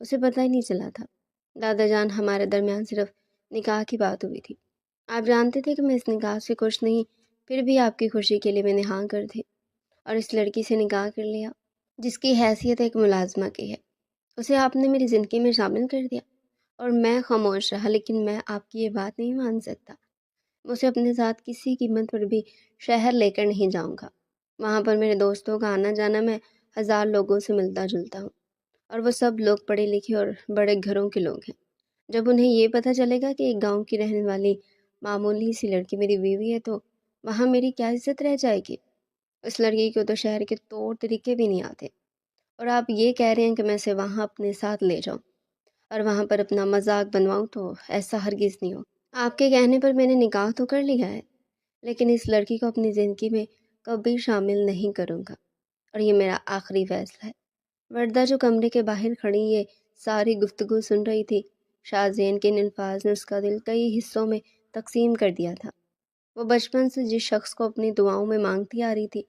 اسے پتہ ہی نہیں چلا تھا۔ دادا جان، ہمارے درمیان صرف نکاح کی بات ہوئی تھی۔ آپ جانتے تھے کہ میں اس نکاح سے خوش نہیں، پھر بھی آپ کی خوشی کے لیے میں نے ہاں کر دی اور اس لڑکی سے نکاح کر لیا جس کی حیثیت ایک ملازمہ کی ہے۔ اسے آپ نے میری زندگی میں شامل کر دیا اور میں خاموش رہا، لیکن میں آپ کی یہ بات نہیں مان سکتا۔ میں اسے اپنے ساتھ کسی قیمت پر بھی شہر لے کر نہیں جاؤں گا۔ وہاں پر میرے دوستوں کا آنا جانا، میں 1000 لوگوں سے ملتا جلتا ہوں اور وہ سب لوگ پڑھے لکھے اور بڑے گھروں کے لوگ ہیں۔ جب انہیں یہ پتہ چلے گا کہ ایک گاؤں کی رہنے والی معمولی سی لڑکی میری بیوی ہے تو وہاں میری کیا عزت رہ جائے گی؟ اس لڑکی کو تو شہر کے طور طریقے بھی نہیں آتے، اور آپ یہ کہہ رہے ہیں کہ میں اسے وہاں اپنے ساتھ لے جاؤں اور وہاں پر اپنا مذاق بنواؤں؟ تو ایسا ہرگز نہیں ہو۔ آپ کے کہنے پر میں نے نکاح تو کر لیا ہے، لیکن اس لڑکی کو اپنی زندگی میں کبھی شامل نہیں کروں گا، اور یہ میرا آخری فیصلہ ہے۔ وردہ جو کمرے کے باہر کھڑی یہ ساری گفتگو سن رہی تھی، شاہ زین کے ان الفاظ نے اس کا دل کئی حصوں میں تقسیم کر دیا تھا۔ وہ بچپن سے جس شخص کو اپنی دعاؤں میں مانگتی آ رہی تھی،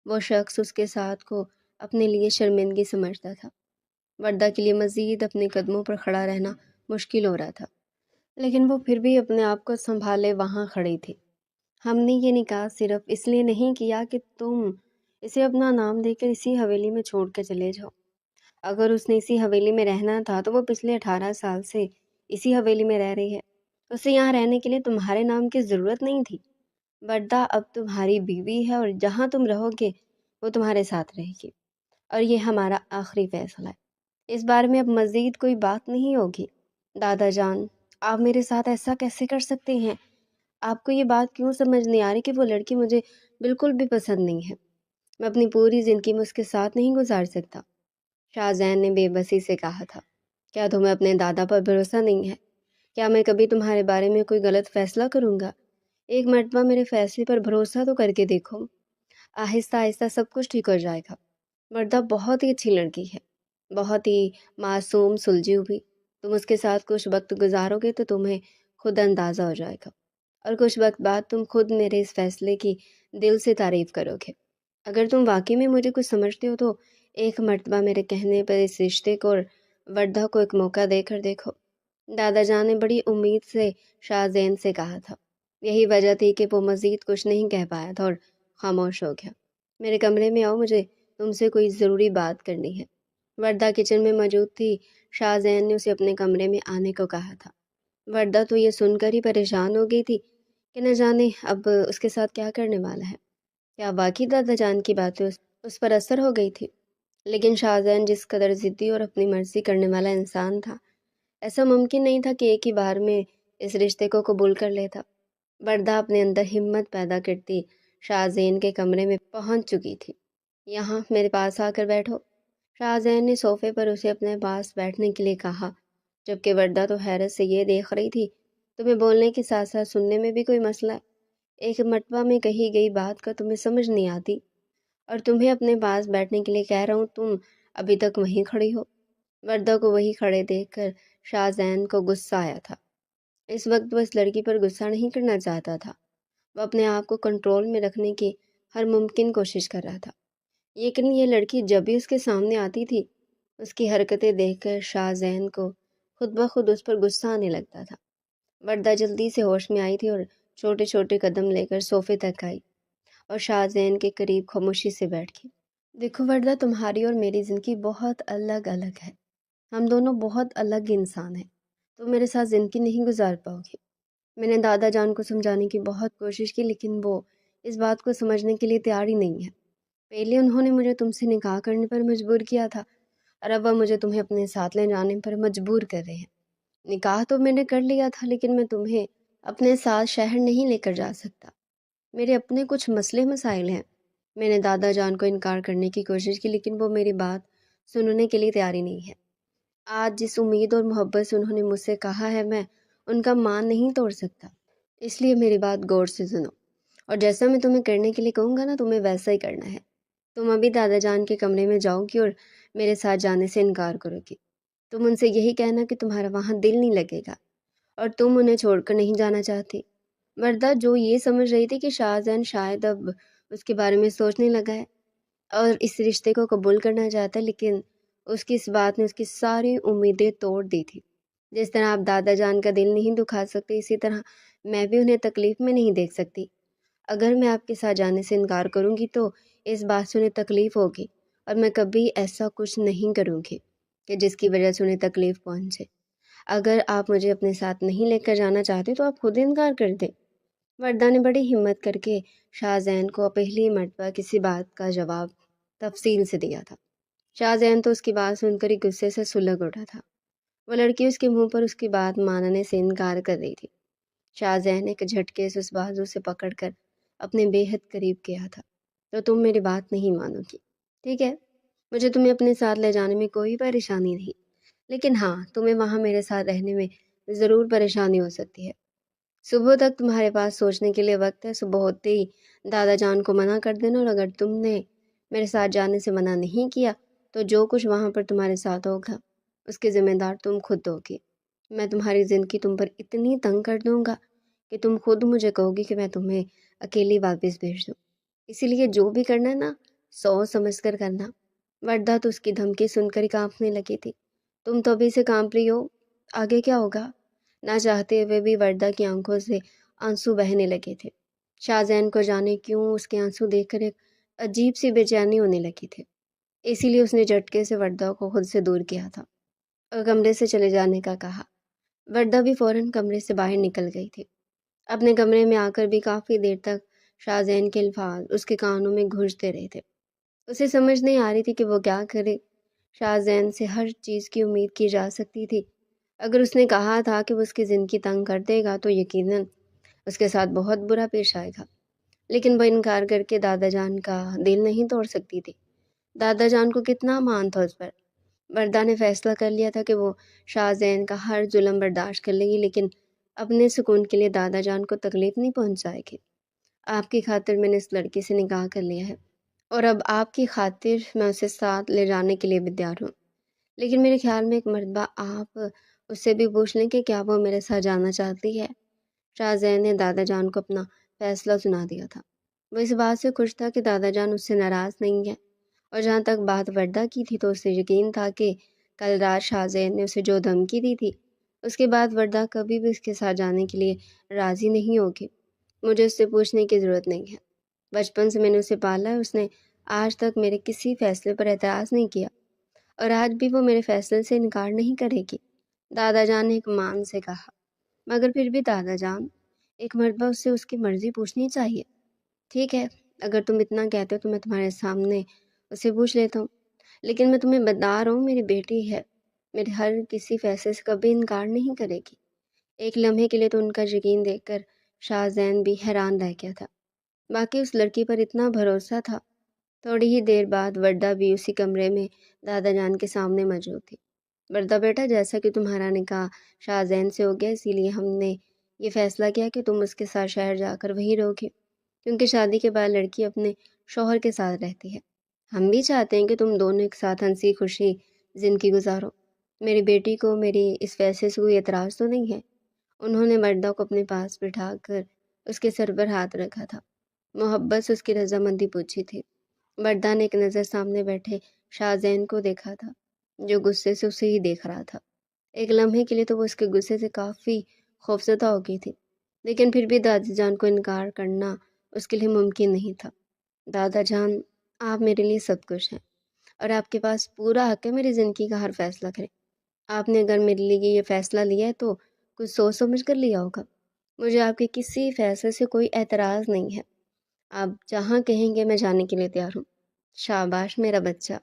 وہ شخص اس کے ساتھ کو اپنے لیے شرمندگی سمجھتا تھا۔ وردہ کے لیے مزید اپنے قدموں پر کھڑا رہنا مشکل ہو رہا تھا، لیکن وہ پھر بھی اپنے آپ کو سنبھالے وہاں کھڑی تھی۔ ہم نے یہ نکاح صرف اس لیے نہیں کیا کہ تم اسے اپنا نام دے کر اسی حویلی میں چھوڑ کر چلے جاؤ۔ اگر اس نے اسی حویلی میں رہنا تھا تو وہ پچھلے 18 سال سے اسی حویلی میں رہ رہی ہے۔ اسے یہاں رہنے کے لیے تمہارے نام کی ضرورت نہیں تھی۔ وردہ اب تمہاری بیوی ہے اور جہاں تم رہو گے وہ تمہارے ساتھ رہے گی، اور یہ ہمارا آخری فیصلہ ہے۔ اس بارے میں اب مزید کوئی بات نہیں ہوگی۔ دادا جان، آپ میرے ساتھ ایسا کیسے کر سکتے ہیں؟ آپ کو یہ بات کیوں سمجھ نہیں آ رہی کہ وہ لڑکی مجھے بالکل بھی پسند نہیں ہے؟ میں اپنی پوری زندگی میں اس کے ساتھ نہیں گزار سکتا۔ شاہ زین نے بے بسی سے کہا تھا۔ کیا تمہیں اپنے دادا پر بھروسہ نہیں ہے؟ کیا میں کبھی تمہارے بارے میں کوئی غلط فیصلہ کروں گا؟ ایک مرتبہ میرے فیصلے پر بھروسہ تو کر کے دیکھو، آہستہ آہستہ سب کچھ ٹھیک ہو جائے گا۔ وردہ بہت ہی اچھی لڑکی ہے، بہت ہی معصوم سلجھی ہوئی۔ تم اس کے ساتھ کچھ وقت گزارو گے تو تمہیں خود اندازہ ہو جائے گا، اور کچھ وقت بعد تم خود میرے اس فیصلے کی دل سے تعریف کرو گے۔ اگر تم واقعی میں مجھے کچھ سمجھتے ہو تو ایک مرتبہ میرے کہنے پر اس رشتے کو اور وردہ کو ایک موقع دے کر دیکھو۔ دادا جان نے بڑی امید سے شاہ زین سے کہا تھا۔ یہی وجہ تھی کہ وہ مزید کچھ نہیں کہہ پایا تھا اور خاموش ہو گیا۔ میرے کمرے میں آؤ، مجھے تم سے کوئی ضروری بات کرنی ہے۔ وردہ کچن میں موجود تھی۔ شاہ زین نے اسے اپنے کمرے میں آنے کو کہا تھا۔ وردہ تو یہ سن کر ہی پریشان ہو گئی تھی کہ نہ جانے اب اس کے ساتھ کیا کرنے والا ہے۔ کیا واقعی دادا جان کی باتیں اس پر اثر ہو گئی تھی؟ لیکن شاہ زین جس قدر ضدی اور اپنی مرضی کرنے والا انسان تھا، ایسا ممکن نہیں تھا کہ ایک ہی بار میں اس رشتے کو قبول کر لیتا۔ وردہ اپنے اندر ہمت پیدا کرتی شاہ زین کے کمرے میں پہنچ چکی تھی۔ یہاں میرے پاس آ کر بیٹھو۔ شاہ زین نے صوفے پر اسے اپنے پاس بیٹھنے کے لیے کہا، جبکہ وردہ تو حیرت سے یہ دیکھ رہی تھی۔ تمہیں بولنے کے ساتھ ساتھ سننے میں بھی کوئی مسئلہ ہے؟ ایک مرتبہ میں کہی گئی بات کا تمہیں سمجھ نہیں آتی، اور تمہیں اپنے پاس بیٹھنے کے لیے کہہ رہا ہوں، تم ابھی تک وہیں کھڑی ہو۔ وردہ کو وہی کھڑے دیکھ کر شاہ زین کو غصہ آیا تھا۔ اس وقت وہ اس لڑکی پر غصہ نہیں کرنا چاہتا تھا، وہ اپنے آپ کو کنٹرول میں رکھنے کی ہر ممکن کوشش کر رہا تھا۔ لیکن یہ لڑکی جب بھی اس کے سامنے آتی تھی، اس کی حرکتیں دیکھ کر شاہ زین کو خود بخود اس پر غصہ آنے لگتا تھا۔ وردہ جلدی سے ہوش میں آئی تھی اور چھوٹے چھوٹے قدم لے کر صوفے تک آئی اور شاہ زین کے قریب خاموشی سے بیٹھ گئی۔ دیکھو وردہ، تمہاری اور میری زندگی بہت الگ الگ ہے۔ ہم دونوں بہت الگ انسان ہیں۔ تم میرے ساتھ زندگی نہیں گزار پاؤ گی۔ میں نے دادا جان کو سمجھانے کی بہت کوشش کی، لیکن وہ اس بات کو سمجھنے کے لیے تیار ہی نہیں ہے۔ پہلے انہوں نے مجھے تم سے نکاح کرنے پر مجبور کیا تھا، اور اب وہ مجھے تمہیں اپنے ساتھ لے جانے پر مجبور کر رہے ہیں۔ نکاح تو میں نے کر لیا تھا، لیکن میں تمہیں اپنے ساتھ شہر نہیں لے کر جا سکتا۔ میرے اپنے کچھ مسئلے مسائل ہیں۔ میں نے دادا جان کو انکار کرنے کی کوشش کی، لیکن وہ میری بات سننے کے لیے تیار ہی نہیں ہے۔ آج جس امید اور محبت سے انہوں نے مجھ سے کہا ہے، میں ان کا مان نہیں توڑ سکتا۔ اس لیے میری بات غور سے سنو، اور جیسا میں تمہیں کرنے کے لیے کہوں گا نا، تمہیں ویسا ہی کرنا ہے۔ تم ابھی دادا جان کے کمرے میں جاؤ گی اور میرے ساتھ جانے سے انکار کرو گی۔ تم ان سے یہی کہنا کہ تمہارا وہاں دل نہیں لگے گا اور تم انہیں چھوڑ کر نہیں جانا چاہتی۔ وردہ جو یہ سمجھ رہی تھی کہ شاہ زین شاید اب اس کے بارے میں سوچنے لگا ہے اور اس رشتے کو قبول کرنا چاہتا ہے، لیکن اس کی اس بات نے اس کی ساری امیدیں توڑ دی تھی۔ جس طرح آپ دادا جان کا دل نہیں دکھا سکتے، اسی طرح میں بھی انہیں تکلیف میں نہیں دیکھ سکتی۔ اگر میں آپ کے ساتھ جانے سے انکار کروں گی تو اس بات سے انہیں تکلیف ہوگی، اور میں کبھی ایسا کچھ نہیں کروں گی کہ جس کی وجہ سے انہیں تکلیف پہنچے۔ اگر آپ مجھے اپنے ساتھ نہیں لے کر جانا چاہتے تو آپ خود انکار کر دیں۔ وردہ نے بڑی ہمت کر کے شاہ زین کو پہلی مرتبہ کسی بات کا جواب تفصیل سے دیا تھا۔ شاہ زین تو اس کی بات سن کر ہی غصے سے سلگ اٹھا تھا۔ وہ لڑکی اس کے منہ پر اس کی بات ماننے سے انکار کر رہی تھی۔ شاہ زین ایک جھٹکے سے اس بازو سے پکڑ کر اپنے بے حد قریب کیا تھا۔ تو تم میری بات نہیں مانو گی، ٹھیک ہے؟ مجھے تمہیں اپنے ساتھ لے جانے میں کوئی پریشانی نہیں، لیکن ہاں، تمہیں وہاں میرے ساتھ رہنے میں ضرور پریشانی ہو سکتی ہے۔ صبح تک تمہارے پاس سوچنے کے لیے وقت ہے۔ صبح ہوتے ہی دادا جان کو منع کر دینا، اور اگر تم نے میرے ساتھ جانے سے منع نہیں کیا تو جو کچھ وہاں پر تمہارے ساتھ ہوگا اس کے ذمہ دار تم خود ہوگی۔ میں تمہاری زندگی تم پر اتنی تنگ کر دوں گا کہ تم خود مجھے کہو گی کہ میں تمہیں اکیلی واپس بھیج دوں۔ اسی لیے جو بھی کرنا ہے نا، سوچ سمجھ کر کرنا۔ وردہ تو اس کی دھمکی سن کر ہی کانپنے لگی تھی۔ تم تو ابھی سے کانپ رہی ہو، آگے کیا ہوگا؟ نہ چاہتے ہوئے بھی وردہ کی آنکھوں سے آنسو بہنے لگے تھے۔ شاہ زین کو جانے کیوں اس کے آنسو دیکھ کر ایک عجیب سی بے چینی ہونے لگی تھی۔ اسی لیے اس نے جھٹکے سے وردہ کو خود سے دور کیا تھا اور کمرے سے چلے جانے کا کہا۔ وردہ بھی فوراً کمرے سے باہر نکل گئی تھی۔ اپنے کمرے میں آ کر بھی کافی دیر تک شاہ زین کے الفاظ اس کے کانوں میں گونجتے رہے تھے۔ اسے سمجھ نہیں آ رہی تھی کہ وہ کیا کرے۔ شاہ زین سے ہر چیز کی امید کی جا سکتی تھی۔ اگر اس نے کہا تھا کہ وہ اس کی زندگی تنگ کر دے گا تو یقیناً اس کے ساتھ بہت برا پیش آئے گا، لیکن وہ انکار کر کے دادا جان کا دل نہیں توڑ سکتی تھی۔ دادا جان کو کتنا مان تھا اس پر۔ وردہ نے فیصلہ کر لیا تھا کہ وہ شاہ زین کا ہر ظلم برداشت کر لے گی، لیکن اپنے سکون کے لیے دادا جان کو تکلیف نہیں پہنچائے گی۔ آپ کی خاطر میں نے اس لڑکی سے نکاح کر لیا ہے، اور اب آپ کی خاطر میں اسے ساتھ لے جانے کے لیے بھی تیار ہوں، لیکن میرے خیال میں ایک مرتبہ آپ اس سے بھی پوچھ لیں کہ کیا وہ میرے ساتھ جانا چاہتی ہے۔ شاہ زین نے دادا جان کو اپنا فیصلہ سنا دیا تھا۔ وہ اس بات سے خوش تھا کہ دادا جان اس سے ناراض نہیں ہے، اور جہاں تک بات وردہ کی تھی تو اسے یقین تھا کہ کل رات شاہ زین نے اسے جو دھمکی دی تھی اس کے بعد وردہ کبھی بھی اس کے ساتھ جانے کے لیے راضی نہیں ہوگی۔ مجھے اس سے پوچھنے کی ضرورت نہیں ہے۔ بچپن سے میں نے اسے پالا ہے، اس نے آج تک میرے کسی فیصلے پر اعتراض نہیں کیا، اور آج بھی وہ میرے فیصلے سے انکار نہیں کرے گی، دادا جان نے ایک مان سے کہا۔ مگر پھر بھی دادا جان، ایک مرتبہ اس سے اس کی مرضی پوچھنی چاہیے۔ ٹھیک ہے، اگر تم اتنا کہتے ہو تو میں تمہارے سامنے اسے پوچھ لیتا ہوں، لیکن میں تمہیں بتا رہا ہوں میری بیٹی ہے، میرے ہر کسی فیصلے سے کبھی انکار نہیں کرے گی۔ ایک لمحے کے لیے تو ان کا یقین دیکھ کر شاہ زین بھی حیران رہ گیا تھا، باقی اس لڑکی پر اتنا بھروسہ تھا۔ تھوڑی ہی دیر بعد وردہ بھی اسی کمرے میں دادا جان کے سامنے موجود تھی۔ وردہ بیٹا، جیسا کہ تمہارا نکاح شاہ زین سے ہو گیا، اسی لیے ہم نے یہ فیصلہ کیا کہ تم اس کے ساتھ شہر جا کر وہیں رہو گی، کیونکہ شادی کے بعد لڑکی اپنے شوہر کے ساتھ رہتی ہے۔ ہم بھی چاہتے ہیں کہ تم دونوں ایک ساتھ ہنسی خوشی زندگی گزارو۔ میری بیٹی کو میری اس فیصلے سے کوئی اعتراض تو نہیں ہے؟ انہوں نے وردہ کو اپنے پاس بٹھا کر اس کے سر پر ہاتھ رکھا تھا، محبت سے اس کی رضامندی پوچھی تھی۔ وردہ نے ایک نظر سامنے بیٹھے شاہ زین کو دیکھا تھا، جو غصے سے اسے ہی دیکھ رہا تھا۔ ایک لمحے کے لیے تو وہ اس کے غصے سے کافی خوفزدہ ہو گئی تھی، لیکن پھر بھی دادا جان کو انکار کرنا اس کے لیے ممکن نہیں تھا۔ دادا جان، آپ میرے لیے سب کچھ ہیں، اور آپ کے پاس پورا حق ہے میری زندگی کا ہر فیصلہ کریں۔ آپ نے اگر میرے لیے یہ فیصلہ لیا ہے تو کچھ سوچ سمجھ کر لیا ہوگا۔ مجھے آپ کے کسی فیصلے سے کوئی اعتراض نہیں ہے۔ آپ جہاں کہیں گے میں جانے کے لیے تیار ہوں۔ شاباش میرا بچہ،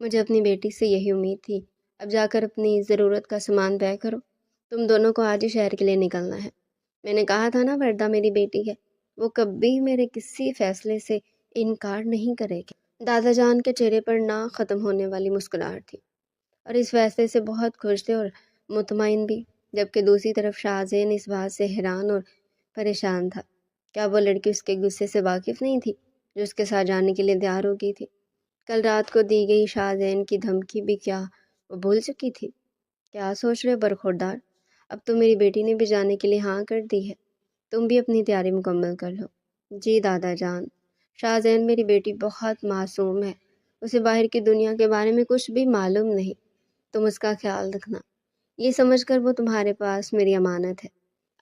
مجھے اپنی بیٹی سے یہی امید تھی۔ اب جا کر اپنی ضرورت کا سامان طے کرو، تم دونوں کو آج ہی شہر کے لیے نکلنا ہے۔ میں نے کہا تھا نا وردہ میری بیٹی ہے، وہ کبھی میرے کسی فیصلے سے انکار نہیں کرے گی۔ دادا جان کے چہرے پر نہ ختم ہونے والی مسکراہٹ تھی، اور اس فیصلے سے بہت خوش تھے اور مطمئن بھی، جبکہ دوسری طرف شاہ زین اس بات سے حیران اور پریشان تھا۔ کیا وہ لڑکی اس کے غصے سے واقف نہیں تھی جو اس کے ساتھ جانے کے لیے تیار ہو گئی تھی؟ کل رات کو دی گئی شاہ زین کی دھمکی بھی کیا وہ بھول چکی تھی؟ کیا سوچ رہے برخوردار؟ اب تو میری بیٹی نے بھی جانے کے لیے ہاں کر دی ہے، تم بھی اپنی تیاری مکمل کر لو۔ جی دادا جان، شاہ زین میری بیٹی بہت معصوم ہے، اسے باہر کی دنیا کے بارے میں کچھ بھی معلوم نہیں، تم اس کا خیال رکھنا، یہ سمجھ کر وہ تمہارے پاس میری امانت ہے۔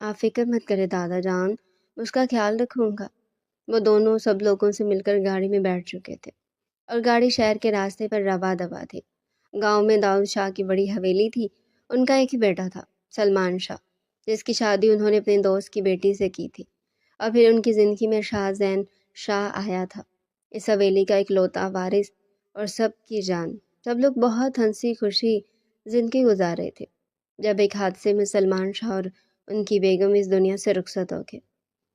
آپ فکر مت کرے دادا جان، میں اس کا خیال رکھوں گا۔ وہ دونوں سب لوگوں سے مل کر گاڑی میں بیٹھ چکے تھے اور گاڑی شہر کے راستے پر روا دوا تھی۔ گاؤں میں داؤد شاہ کی بڑی حویلی تھی، ان کا ایک ہی بیٹا تھا، سلمان شاہ، جس کی شادی انہوں نے اپنے دوست کی بیٹی سے کی تھی، اور پھر ان کی زندگی میں شاہ زین شاہ آیا تھا، اس حویلی کا اکلوتا وارث اور سب کی جان۔ سب لوگ بہت ہنسی خوشی زندگی گزار رہے تھے جب ایک حادثے میں سلمان شاہ اور ان کی بیگم اس دنیا سے رخصت ہو گئے۔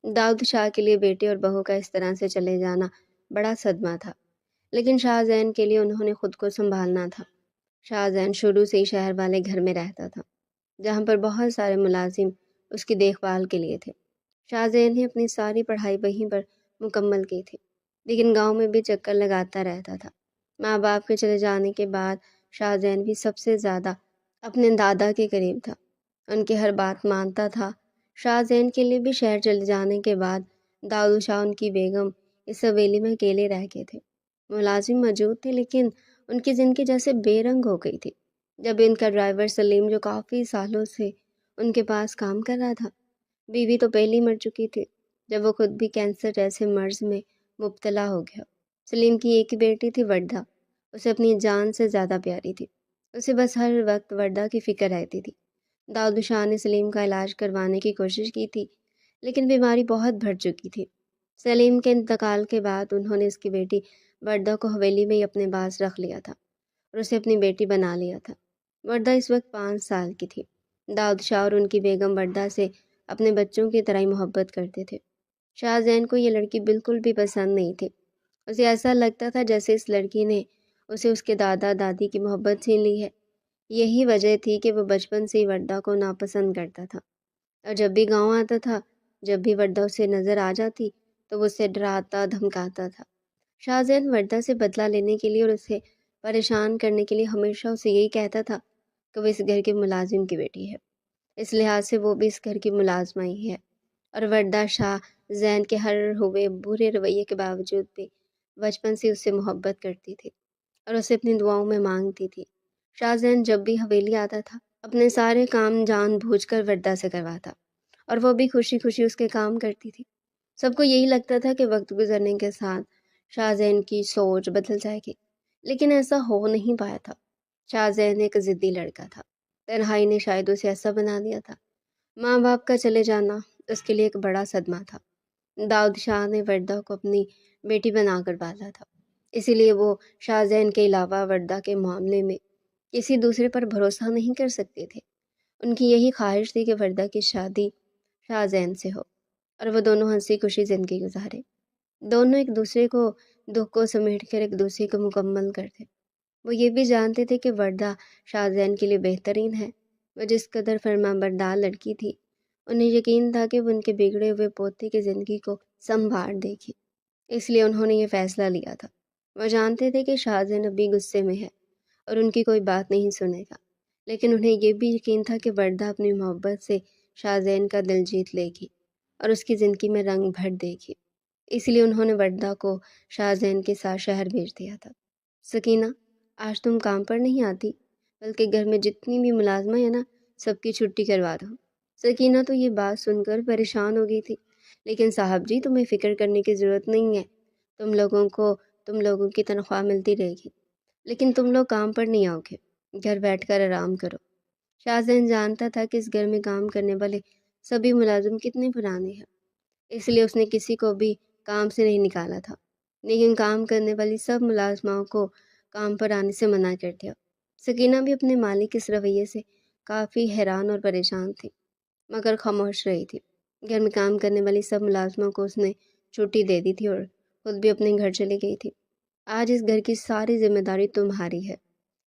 داؤد شاہ کے لیے بیٹے اور بہو کا اس طرح سے چلے جانا بڑا صدمہ تھا، لیکن شاہ زین کے لیے انہوں نے خود کو سنبھالنا تھا۔ شاہ زین شروع سے ہی شہر والے گھر میں رہتا تھا، جہاں پر بہت سارے ملازم اس کی دیکھ بھال کے لیے تھے۔ شاہ زین نے اپنی ساری پڑھائی وہیں پر مکمل کی تھی، لیکن گاؤں میں بھی چکر لگاتا رہتا تھا۔ ماں باپ کے چلے جانے کے بعد شاہ زین بھی سب سے زیادہ اپنے دادا کے قریب تھا، ان کی ہر بات مانتا تھا۔ شاہ زین کے لیے بھی شہر چلے جانے کے بعد داؤد شاہ ان کی بیگم اس حویلی میں اکیلے رہ گئے تھے۔ ملازم موجود تھے، لیکن ان کی زندگی جیسے بے رنگ ہو گئی تھی جب ان کا ڈرائیور سلیم، جو کافی سالوں سے ان کے پاس کام کر رہا تھا، بیوی تو پہلے ہی مر چکی تھی جب وہ خود بھی کینسر جیسے مرض میں مبتلا ہو گیا۔ سلیم کی ایک ہی بیٹی تھی، وردہ، اسے اپنی جان سے زیادہ پیاری تھی، اسے بس ہر وقت وردہ کی فکر رہتی تھی۔ داؤد شاہ نے سلیم کا علاج کروانے کی کوشش کی تھی، لیکن بیماری بہت بڑھ چکی تھی۔ سلیم کے انتقال کے بعد انہوں نے اس کی بیٹی وردہ کو حویلی میں ہی اپنے پاس رکھ لیا تھا اور اسے اپنی بیٹی بنا لیا تھا۔ وردہ اس وقت 5 سال کی تھی۔ داؤد شاہ اور ان کی بیگم وردہ سے اپنے بچوں کی طرح ہی محبت کرتے تھے۔ شاہ زین کو یہ لڑکی بالکل بھی پسند نہیں تھی، اسے ایسا لگتا تھا جیسے اس لڑکی نے اسے اس کے دادا دادی کی محبت چھین لی ہے۔ یہی وجہ تھی کہ وہ بچپن سے ہی وردہ کو ناپسند کرتا تھا، اور جب بھی گاؤں آتا تھا، جب بھی وردہ اسے نظر آ جاتی تو وہ اسے ڈراتا دھمکاتا تھا۔ شاہ زین وردہ سے بدلہ لینے کے لیے اور اسے پریشان کرنے کے لیے ہمیشہ اسے یہی کہتا تھا کہ وہ اس گھر کے ملازم کی بیٹی ہے، اس لحاظ سے وہ بھی اس گھر کی ملازمہ ہی ہے۔ اور وردہ شاہ زین کے ہر ہوئے برے رویے کے باوجود بھی بچپن سے اس سے محبت کرتی تھی اور اسے اپنی دعاؤں میں مانگتی تھی۔ شاہ زین جب بھی حویلی آتا تھا، اپنے سارے کام جان بوجھ کر وردہ سے کرواتا، اور وہ بھی خوشی خوشی اس کے کام کرتی تھی۔ سب کو یہی لگتا تھا کہ وقت گزرنے کے ساتھ شاہ زین کی سوچ بدل جائے گی، لیکن ایسا ہو نہیں پایا تھا۔ شاہ زین ایک ضدی لڑکا تھا، تنہائی نے شاید اسے ایسا بنا دیا تھا۔ ماں باپ کا چلے جانا اس کے لیے ایک بڑا صدمہ تھا۔ داؤد شاہ نے وردہ کو اپنی بیٹی بنا کر پالا تھا، اسی لیے وہ شاہ زین کے علاوہ وردہ کے معاملے میں کسی دوسرے پر بھروسہ نہیں کر سکتے تھے۔ ان کی یہی خواہش تھی کہ وردہ کی شادی شاہ زین سے ہو اور وہ دونوں ہنسی خوشی زندگی گزارے۔ دونوں ایک دوسرے کو دکھ کو سمیٹ کر ایک دوسرے کو مکمل کرتے۔ وہ یہ بھی جانتے تھے کہ وردہ شاہ زین کے لیے بہترین ہے۔ وہ جس قدر فرما بردار لڑکی تھی، انہیں یقین تھا کہ وہ ان کے بگڑے ہوئے پوتے کی زندگی کو سنوار دے گی، اس لیے انہوں نے یہ فیصلہ لیا تھا۔ وہ جانتے تھے کہ شاہ زین ابھی غصے میں ہے اور ان کی کوئی بات نہیں سنے گا، لیکن انہیں یہ بھی یقین تھا کہ وردہ اپنی محبت سے شاہ زین کا دل جیت لے گی اور اس کی زندگی میں رنگ بھر دے گی۔ اس لیے انہوں نے وردہ کو شاہ زین کے ساتھ شہر بھیج دیا تھا۔ سکینہ، آج تم کام پر نہیں آتی، بلکہ گھر میں جتنی بھی ملازمہ ہیں نا، سب کی چھٹی کروا دو۔ سکینہ تو یہ بات سن کر پریشان ہو گئی تھی۔ لیکن صاحب جی، تمہیں فکر کرنے کی ضرورت نہیں ہے، تم لوگوں کی تنخواہ ملتی رہے گی، لیکن تم لوگ کام پر نہیں آؤ گے، گھر بیٹھ کر آرام کرو۔ شاہ زین جانتا تھا کہ اس گھر میں کام کرنے والے سبھی ملازم کتنے پرانے ہیں، اس لیے اس نے کسی کو بھی کام سے نہیں نکالا تھا، لیکن کام کرنے والی سب ملازماؤں کو کام پر آنے سے منع کر دیا۔ سکینہ بھی اپنے مالک اس رویے سے کافی حیران اور پریشان تھی، مگر خاموش رہی تھی۔ گھر میں کام کرنے والی سب ملازموں کو اس نے چھٹی دے دی تھی اور خود بھی اپنے گھر چلی گئی تھی۔ آج اس گھر کی ساری ذمہ داری تمہاری ہے،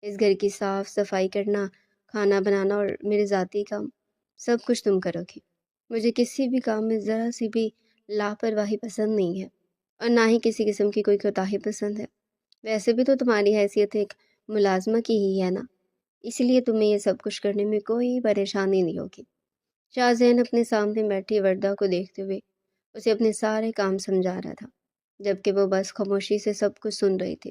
اس گھر کی صاف صفائی کرنا، کھانا بنانا اور میرے ذاتی کام، سب کچھ تم کرو گی۔ مجھے کسی بھی کام میں ذرا سی بھی لاپرواہی پسند نہیں ہے، اور نہ ہی کسی قسم کی کوئی کوتاہی پسند ہے۔ ویسے بھی تو تمہاری حیثیت ایک ملازمہ کی ہی ہے نا، اس لیے تمہیں یہ سب کچھ کرنے میں کوئی پریشانی نہیں ہوگی۔ شاہ زین اپنے سامنے بیٹھی وردہ کو دیکھتے ہوئے اسے اپنے سارے کام سمجھا رہا تھا، جبکہ وہ بس خاموشی سے سب کچھ سن رہی تھی۔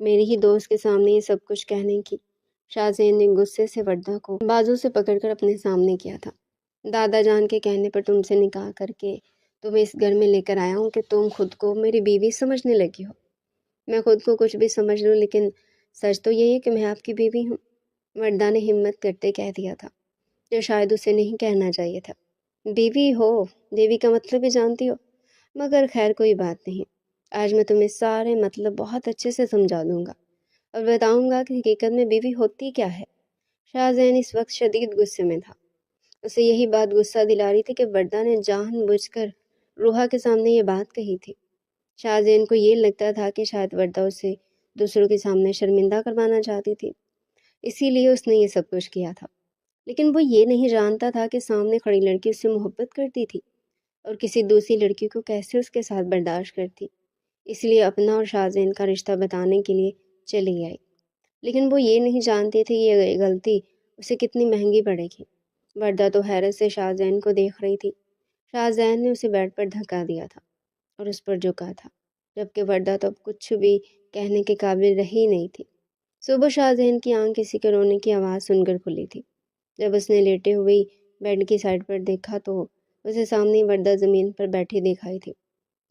میری ہی دوست کے سامنے یہ سب کچھ کہنے کی۔ شاہزین نے غصے سے وردہ کو بازو سے پکڑ کر اپنے سامنے کیا تھا۔ دادا جان کے کہنے پر تم سے نکاح کر کے تمہیں اس گھر میں لے کر آیا ہوں کہ تم خود کو میری بیوی سمجھنے لگی ہو۔ میں خود کو کچھ بھی سمجھ لوں، لیکن سچ تو یہی ہے کہ میں آپ کی بیوی ہوں، وردہ نے ہمت کرتے کہہ دیا تھا، جو شاید اسے نہیں کہنا چاہیے تھا۔ بیوی ہو، بیوی کا مطلب بھی جانتی ہو، مگر خیر کوئی بات نہیں، آج میں تمہیں سارے مطلب بہت اچھے سے سمجھا دوں گا اور بتاؤں گا کہ حقیقت میں بیوی ہوتی کیا ہے۔ شاہزین اس وقت شدید غصے میں تھا۔ اسے یہی بات غصہ دلا رہی تھی کہ وردہ نے جان بوجھ کر روحا کے سامنے یہ بات کہی تھی۔ شاہزین کو یہ لگتا تھا کہ شاید وردہ اسے دوسروں کے سامنے شرمندہ کروانا چاہتی تھی، اسی لیے اس نے یہ سب کچھ کیا تھا۔ لیکن وہ یہ نہیں جانتا تھا کہ سامنے کھڑی لڑکی اس سے محبت کرتی تھی اور کسی دوسری لڑکی کو کیسے اس کے ساتھ برداشت کرتی۔ اس لیے اپنا اور شاہزین کا رشتہ بتانے کے لیے چلی آئی، لیکن وہ یہ نہیں جانتے تھے یہ غلطی اسے کتنی مہنگی پڑے گی۔ وردہ تو حیرت سے شاہزین کو دیکھ رہی تھی۔ شاہزین نے اسے بیڈ پر دھکا دیا تھا اور اس پر جھکا تھا، جبکہ وردہ تو اب کچھ بھی کہنے کے قابل رہی نہیں تھی۔ صبح شاہزین کی آنکھ کسی کے رونے کی آواز سن کر کھلی تھی۔ جب اس نے لیٹے ہوئی بیڈ کی سائڈ پر دیکھا تو اسے سامنے وردہ زمین پر بیٹھی دکھائی تھی،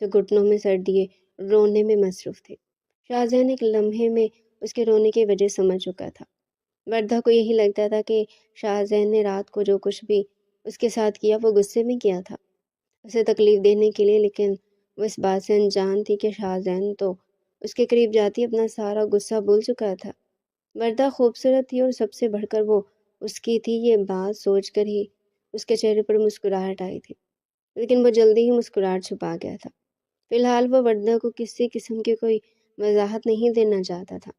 جو گھٹنوں میں سر دیے رونے میں مصروف تھے۔ شاہزین ایک لمحے میں اس کے رونے کی وجہ سمجھ چکا تھا۔ وردہ کو یہی لگتا تھا کہ شاہزین نے رات کو جو کچھ بھی اس کے ساتھ کیا وہ غصے میں کیا تھا، اسے تکلیف دینے کے لیے، لیکن وہ اس بات سے انجان تھی کہ شاہزین تو اس کے قریب جاتی اپنا سارا غصہ بھول چکا تھا۔ وردہ خوبصورت تھی اور سب سے بڑھ کر وہ اس کی تھی، یہ بات سوچ کر ہی اس کے چہرے پر مسکراہٹ آئی تھی، لیکن وہ جلدی ہی مسکراہٹ چھپا گیا تھا۔ فی الحال وہ وردہ کو کسی قسم کی کوئی وضاحت نہیں دینا چاہتا تھا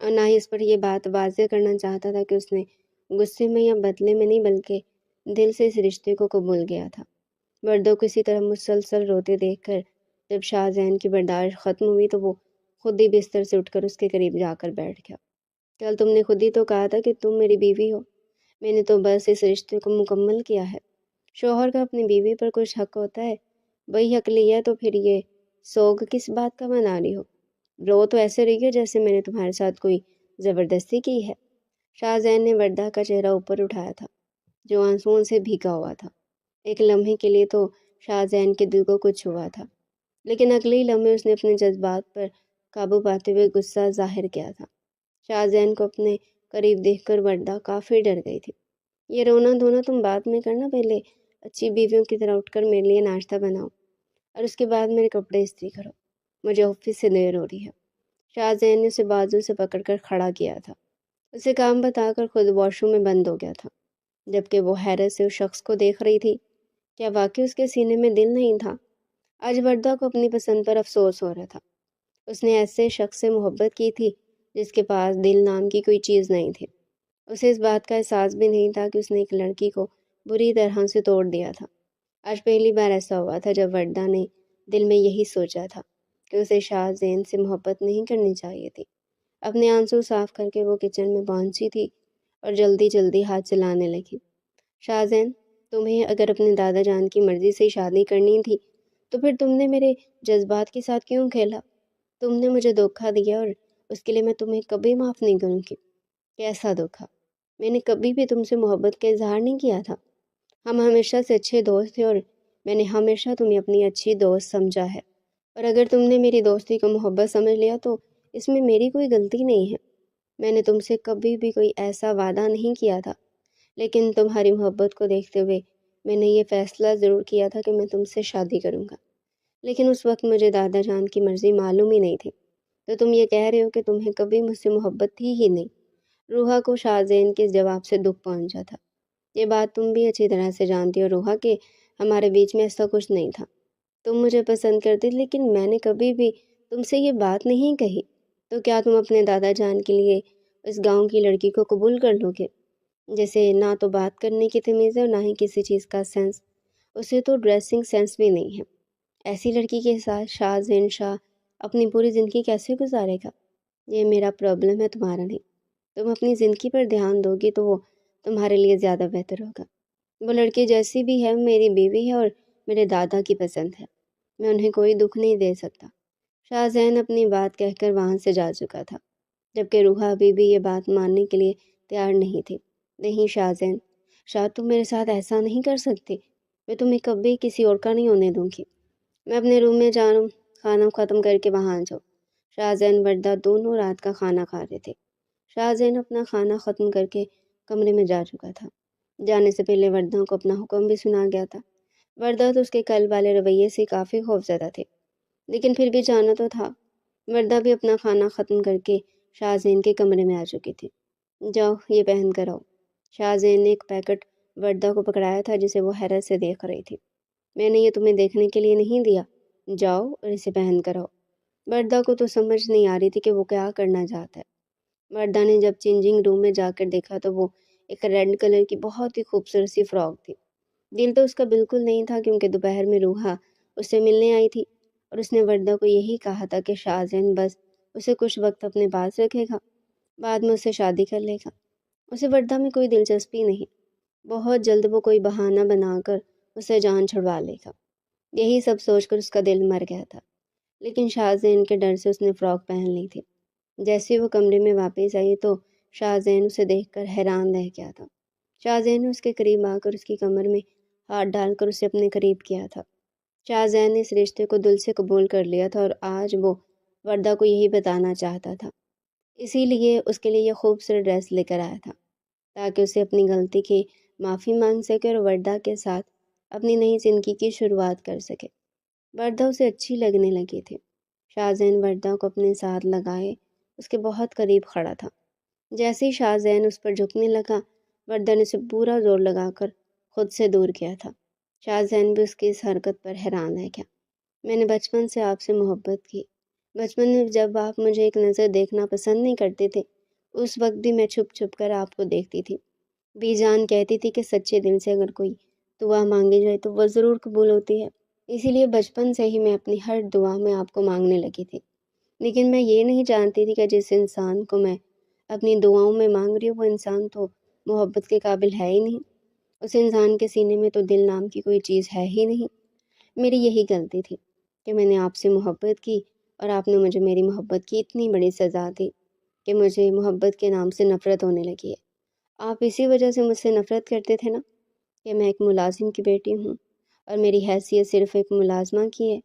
اور نہ ہی اس پر یہ بات واضح کرنا چاہتا تھا کہ اس نے غصے میں یا بدلے میں نہیں بلکہ دل سے اس رشتے کو قبول کیا تھا۔ وردہ کو اسی طرح مسلسل روتے دیکھ کر جب شاہزین کی برداشت ختم ہوئی تو وہ خود ہی بستر سے اٹھ کر اس کے قریب جا کر بیٹھ گیا۔ کل تم نے خود ہی تو کہا تھا کہ تم میری بیوی ہو، میں نے تو بس اس رشتے کو مکمل کیا ہے۔ شوہر کا اپنی بیوی پر کچھ حق ہوتا ہے، وہی حق لیا تو پھر یہ سوگ کس بات کا منا رہی ہو؟ رو تو ایسے رہی ہے جیسے میں نے تمہارے ساتھ کوئی زبردستی کی ہے۔ شاہزین نے وردہ کا چہرہ اوپر اٹھایا تھا، جو آنسوؤں سے بھیگا ہوا تھا۔ ایک لمحے کے لیے تو شاہزین کے دل کو کچھ ہوا تھا، لیکن اگلے ہی لمحے اس نے اپنے جذبات پر قابو پاتے ہوئے غصہ ظاہر کیا تھا۔ شاہزین کو اپنے قریب دیکھ کر وردہ کافی ڈر گئی تھی۔ یہ رونا دھونا تم بعد میں کرنا، پہلے اچھی بیویوں کی طرح اٹھ کر میرے لیے ناشتہ بناؤ اور اس کے بعد میرے کپڑے استری کرو، مجھے آفس سے دیر ہو رہی ہے۔ شاہزین نے اسے بازو سے پکڑ کر کھڑا کیا تھا، اسے کام بتا کر خود واش روم میں بند ہو گیا تھا، جبکہ وہ حیرت سے اس شخص کو دیکھ رہی تھی۔ کیا واقعی اس کے سینے میں دل نہیں تھا؟ آج وردہ کو اپنی پسند پر افسوس ہو رہا تھا۔ اس نے ایسے شخص سے محبت کی تھی جس کے پاس دل نام کی کوئی چیز نہیں تھی۔ اسے اس بات کا احساس بھی نہیں تھا کہ اس نے ایک لڑکی کو بری طرح سے توڑ دیا تھا۔ آج پہلی بار ایسا ہوا تھا جب وردہ نے دل میں یہی سوچا تھا کہ اسے شاہزین سے محبت نہیں کرنی چاہیے تھی۔ اپنے آنسو صاف کر کے وہ کچن میں پہنچی تھی اور جلدی جلدی ہاتھ چلانے لگی۔ شاہزین، تمہیں اگر اپنے دادا جان کی مرضی سے شادی کرنی تھی تو پھر تم نے میرے جذبات کے ساتھ کیوں کھیلا؟ تم نے مجھے دھوکا دیا اور اس کے لیے میں تمہیں کبھی معاف نہیں کروں گی۔ کیسا دھوکا؟ میں نے کبھی بھی تم سے محبت کا اظہار نہیں کیا تھا۔ ہم ہمیشہ سے اچھے دوست تھے اور میں نے ہمیشہ تمہیں اپنی اچھی دوست سمجھا ہے، اور اگر تم نے میری دوستی کو محبت سمجھ لیا تو اس میں میری کوئی غلطی نہیں ہے۔ میں نے تم سے کبھی بھی کوئی ایسا وعدہ نہیں کیا تھا، لیکن تمہاری محبت کو دیکھتے ہوئے میں نے یہ فیصلہ ضرور کیا تھا کہ میں تم سے شادی کروں گا، لیکن اس وقت مجھے دادا جان کی مرضی معلوم ہی نہیں تھی۔ تو تم یہ کہہ رہے ہو کہ تمہیں کبھی مجھ سے محبت تھی ہی نہیں؟ روحا کو شاہزین کے جواب سے دکھ پہنچا تھا۔ یہ بات تم بھی اچھی طرح سے جانتی ہو روحا کہ ہمارے بیچ میں ایسا کچھ نہیں تھا۔ تم مجھے پسند کرتی لیکن میں نے کبھی بھی تم سے یہ بات نہیں کہی، تو کیا تم اپنے دادا جان کے لیے اس گاؤں کی لڑکی کو قبول کر لو گے جسے نہ تو بات کرنے کی تمیز ہے اور نہ ہی کسی چیز کا سینس؟ اسے تو ڈریسنگ سینس بھی نہیں ہے۔ ایسی لڑکی کے ساتھ شاہزین شاہ اپنی پوری زندگی کیسے گزارے گا؟ یہ میرا پرابلم ہے، تمہارا نہیں۔ تم اپنی زندگی پر دھیان دو گی تو وہ تمہارے لیے زیادہ بہتر ہوگا۔ وہ لڑکی جیسی بھی ہے میری بیوی ہے اور میرے دادا کی پسند ہے، میں انہیں کوئی دکھ نہیں دے سکتا۔ شاہزین اپنی بات کہہ کر وہاں سے جا چکا تھا، جبکہ روحا ابھی بھی یہ بات ماننے کے لیے تیار نہیں تھی۔ نہیں شاہزین، شاید تم میرے ساتھ ایسا نہیں کر سکتی، میں تمہیں کبھی کسی اور کا نہیں ہونے دوں گی۔ میں اپنے روم میں جا رہا ہوں، کھانا ختم کر کے وہاں آ جاؤ۔ شاہزین وردہ دونوں رات کا کھانا کھا رہے تھے۔ شاہزین اپنا کھانا ختم کر کے کمرے میں جا چکا تھا۔ جانے سے پہلے وردہ کو اپنا حکم بھی سنا گیا تھا۔ وردہ تو اس کے کل والے رویے سے کافی خوفزدہ تھے، لیکن پھر بھی جانا تو تھا۔ وردہ بھی اپنا کھانا ختم کر کے شاہزین کے کمرے میں آ چکی تھی۔ جاؤ یہ پہن کر آؤ۔ شاہزین نے ایک پیکٹ وردہ کو پکڑایا تھا جسے وہ حیرت سے دیکھ رہی تھی۔ میں نے یہ تمہیں دیکھنے کے لیے نہیں دیا، جاؤ اور اسے پہن کر آؤ۔ وردہ کو تو سمجھ نہیں آ رہی تھی کہ وہ کیا کرنا چاہتا ہے۔ وردہ نے جب چینجنگ روم میں جا کر دیکھا تو وہ ایک ریڈ کلر کی بہت ہی خوبصورت سی فراک تھی۔ دل تو اس کا بالکل نہیں تھا، کیونکہ دوپہر میں روحا اس سے ملنے آئی تھی اور اس نے وردہ کو یہی کہا تھا کہ شاہزین بس اسے کچھ وقت اپنے پاس رکھے گا، بعد میں اسے شادی کر لے گا۔ اسے وردہ میں کوئی دلچسپی نہیں، بہت جلد وہ کوئی بہانہ بنا کر اسے جان چھڑوا لے گا۔ یہی سب سوچ کر اس کا دل مر گیا تھا، لیکن شاہزین کے ڈر سے اس نے فراک پہن لی تھی۔ جیسے وہ کمرے میں واپس آئی تو شاہزین اسے دیکھ کر حیران رہ گیا تھا۔ شاہزین نے اس کے قریب آ کر اس کی کمر میں ہاتھ ڈال کر اسے اپنے قریب کیا تھا۔ شاہزین نے اس رشتے کو دل سے قبول کر لیا تھا اور آج وہ وردہ کو یہی بتانا چاہتا تھا۔ اسی لیے اس کے لیے یہ خوبصورت ڈریس لے کر آیا تھا، تاکہ اسے اپنی غلطی کی معافی مانگ سکے اور وردہ کے ساتھ اپنی نئی زندگی کی شروعات کر سکے۔ وردہ اسے اچھی لگنے لگی تھی۔ شاہزین وردہ کو اپنے ساتھ لگائے اس کے بہت قریب کھڑا تھا۔ جیسے ہی شاہزین اس پر جھکنے لگا، وردہ نے اسے پورا زور لگا کر خود سے دور کیا تھا۔ شاہزین بھی اس کی اس حرکت پر حیران رہ گیا۔ میں نے بچپن سے آپ سے محبت کی۔ بچپن میں جب آپ مجھے ایک نظر دیکھنا پسند نہیں کرتے تھے، اس وقت بھی میں چھپ چھپ کر آپ کو دیکھتی تھی۔ بی جان کہتی تھی کہ سچے دل سے اگر کوئی دعا مانگی جائے تو وہ ضرور قبول ہوتی ہے، اسی لیے بچپن سے ہی میں اپنی ہر دعا میں آپ کو مانگنے لگی تھی۔ لیکن میں یہ نہیں جانتی تھی کہ جس انسان کو میں اپنی دعاؤں میں مانگ رہی ہوں وہ انسان تو محبت کے قابل ہے ہی نہیں۔ اس انسان کے سینے میں تو دل نام کی کوئی چیز ہے ہی نہیں۔ میری یہی غلطی تھی کہ میں نے آپ سے محبت کی اور آپ نے مجھے میری محبت کی اتنی بڑی سزا دی کہ مجھے محبت کے نام سے نفرت ہونے لگی ہے۔ آپ اسی وجہ سے مجھ سے نفرت کرتے تھے نا، کہ میں ایک ملازم کی بیٹی ہوں اور میری حیثیت صرف ایک ملازمہ کی ہے،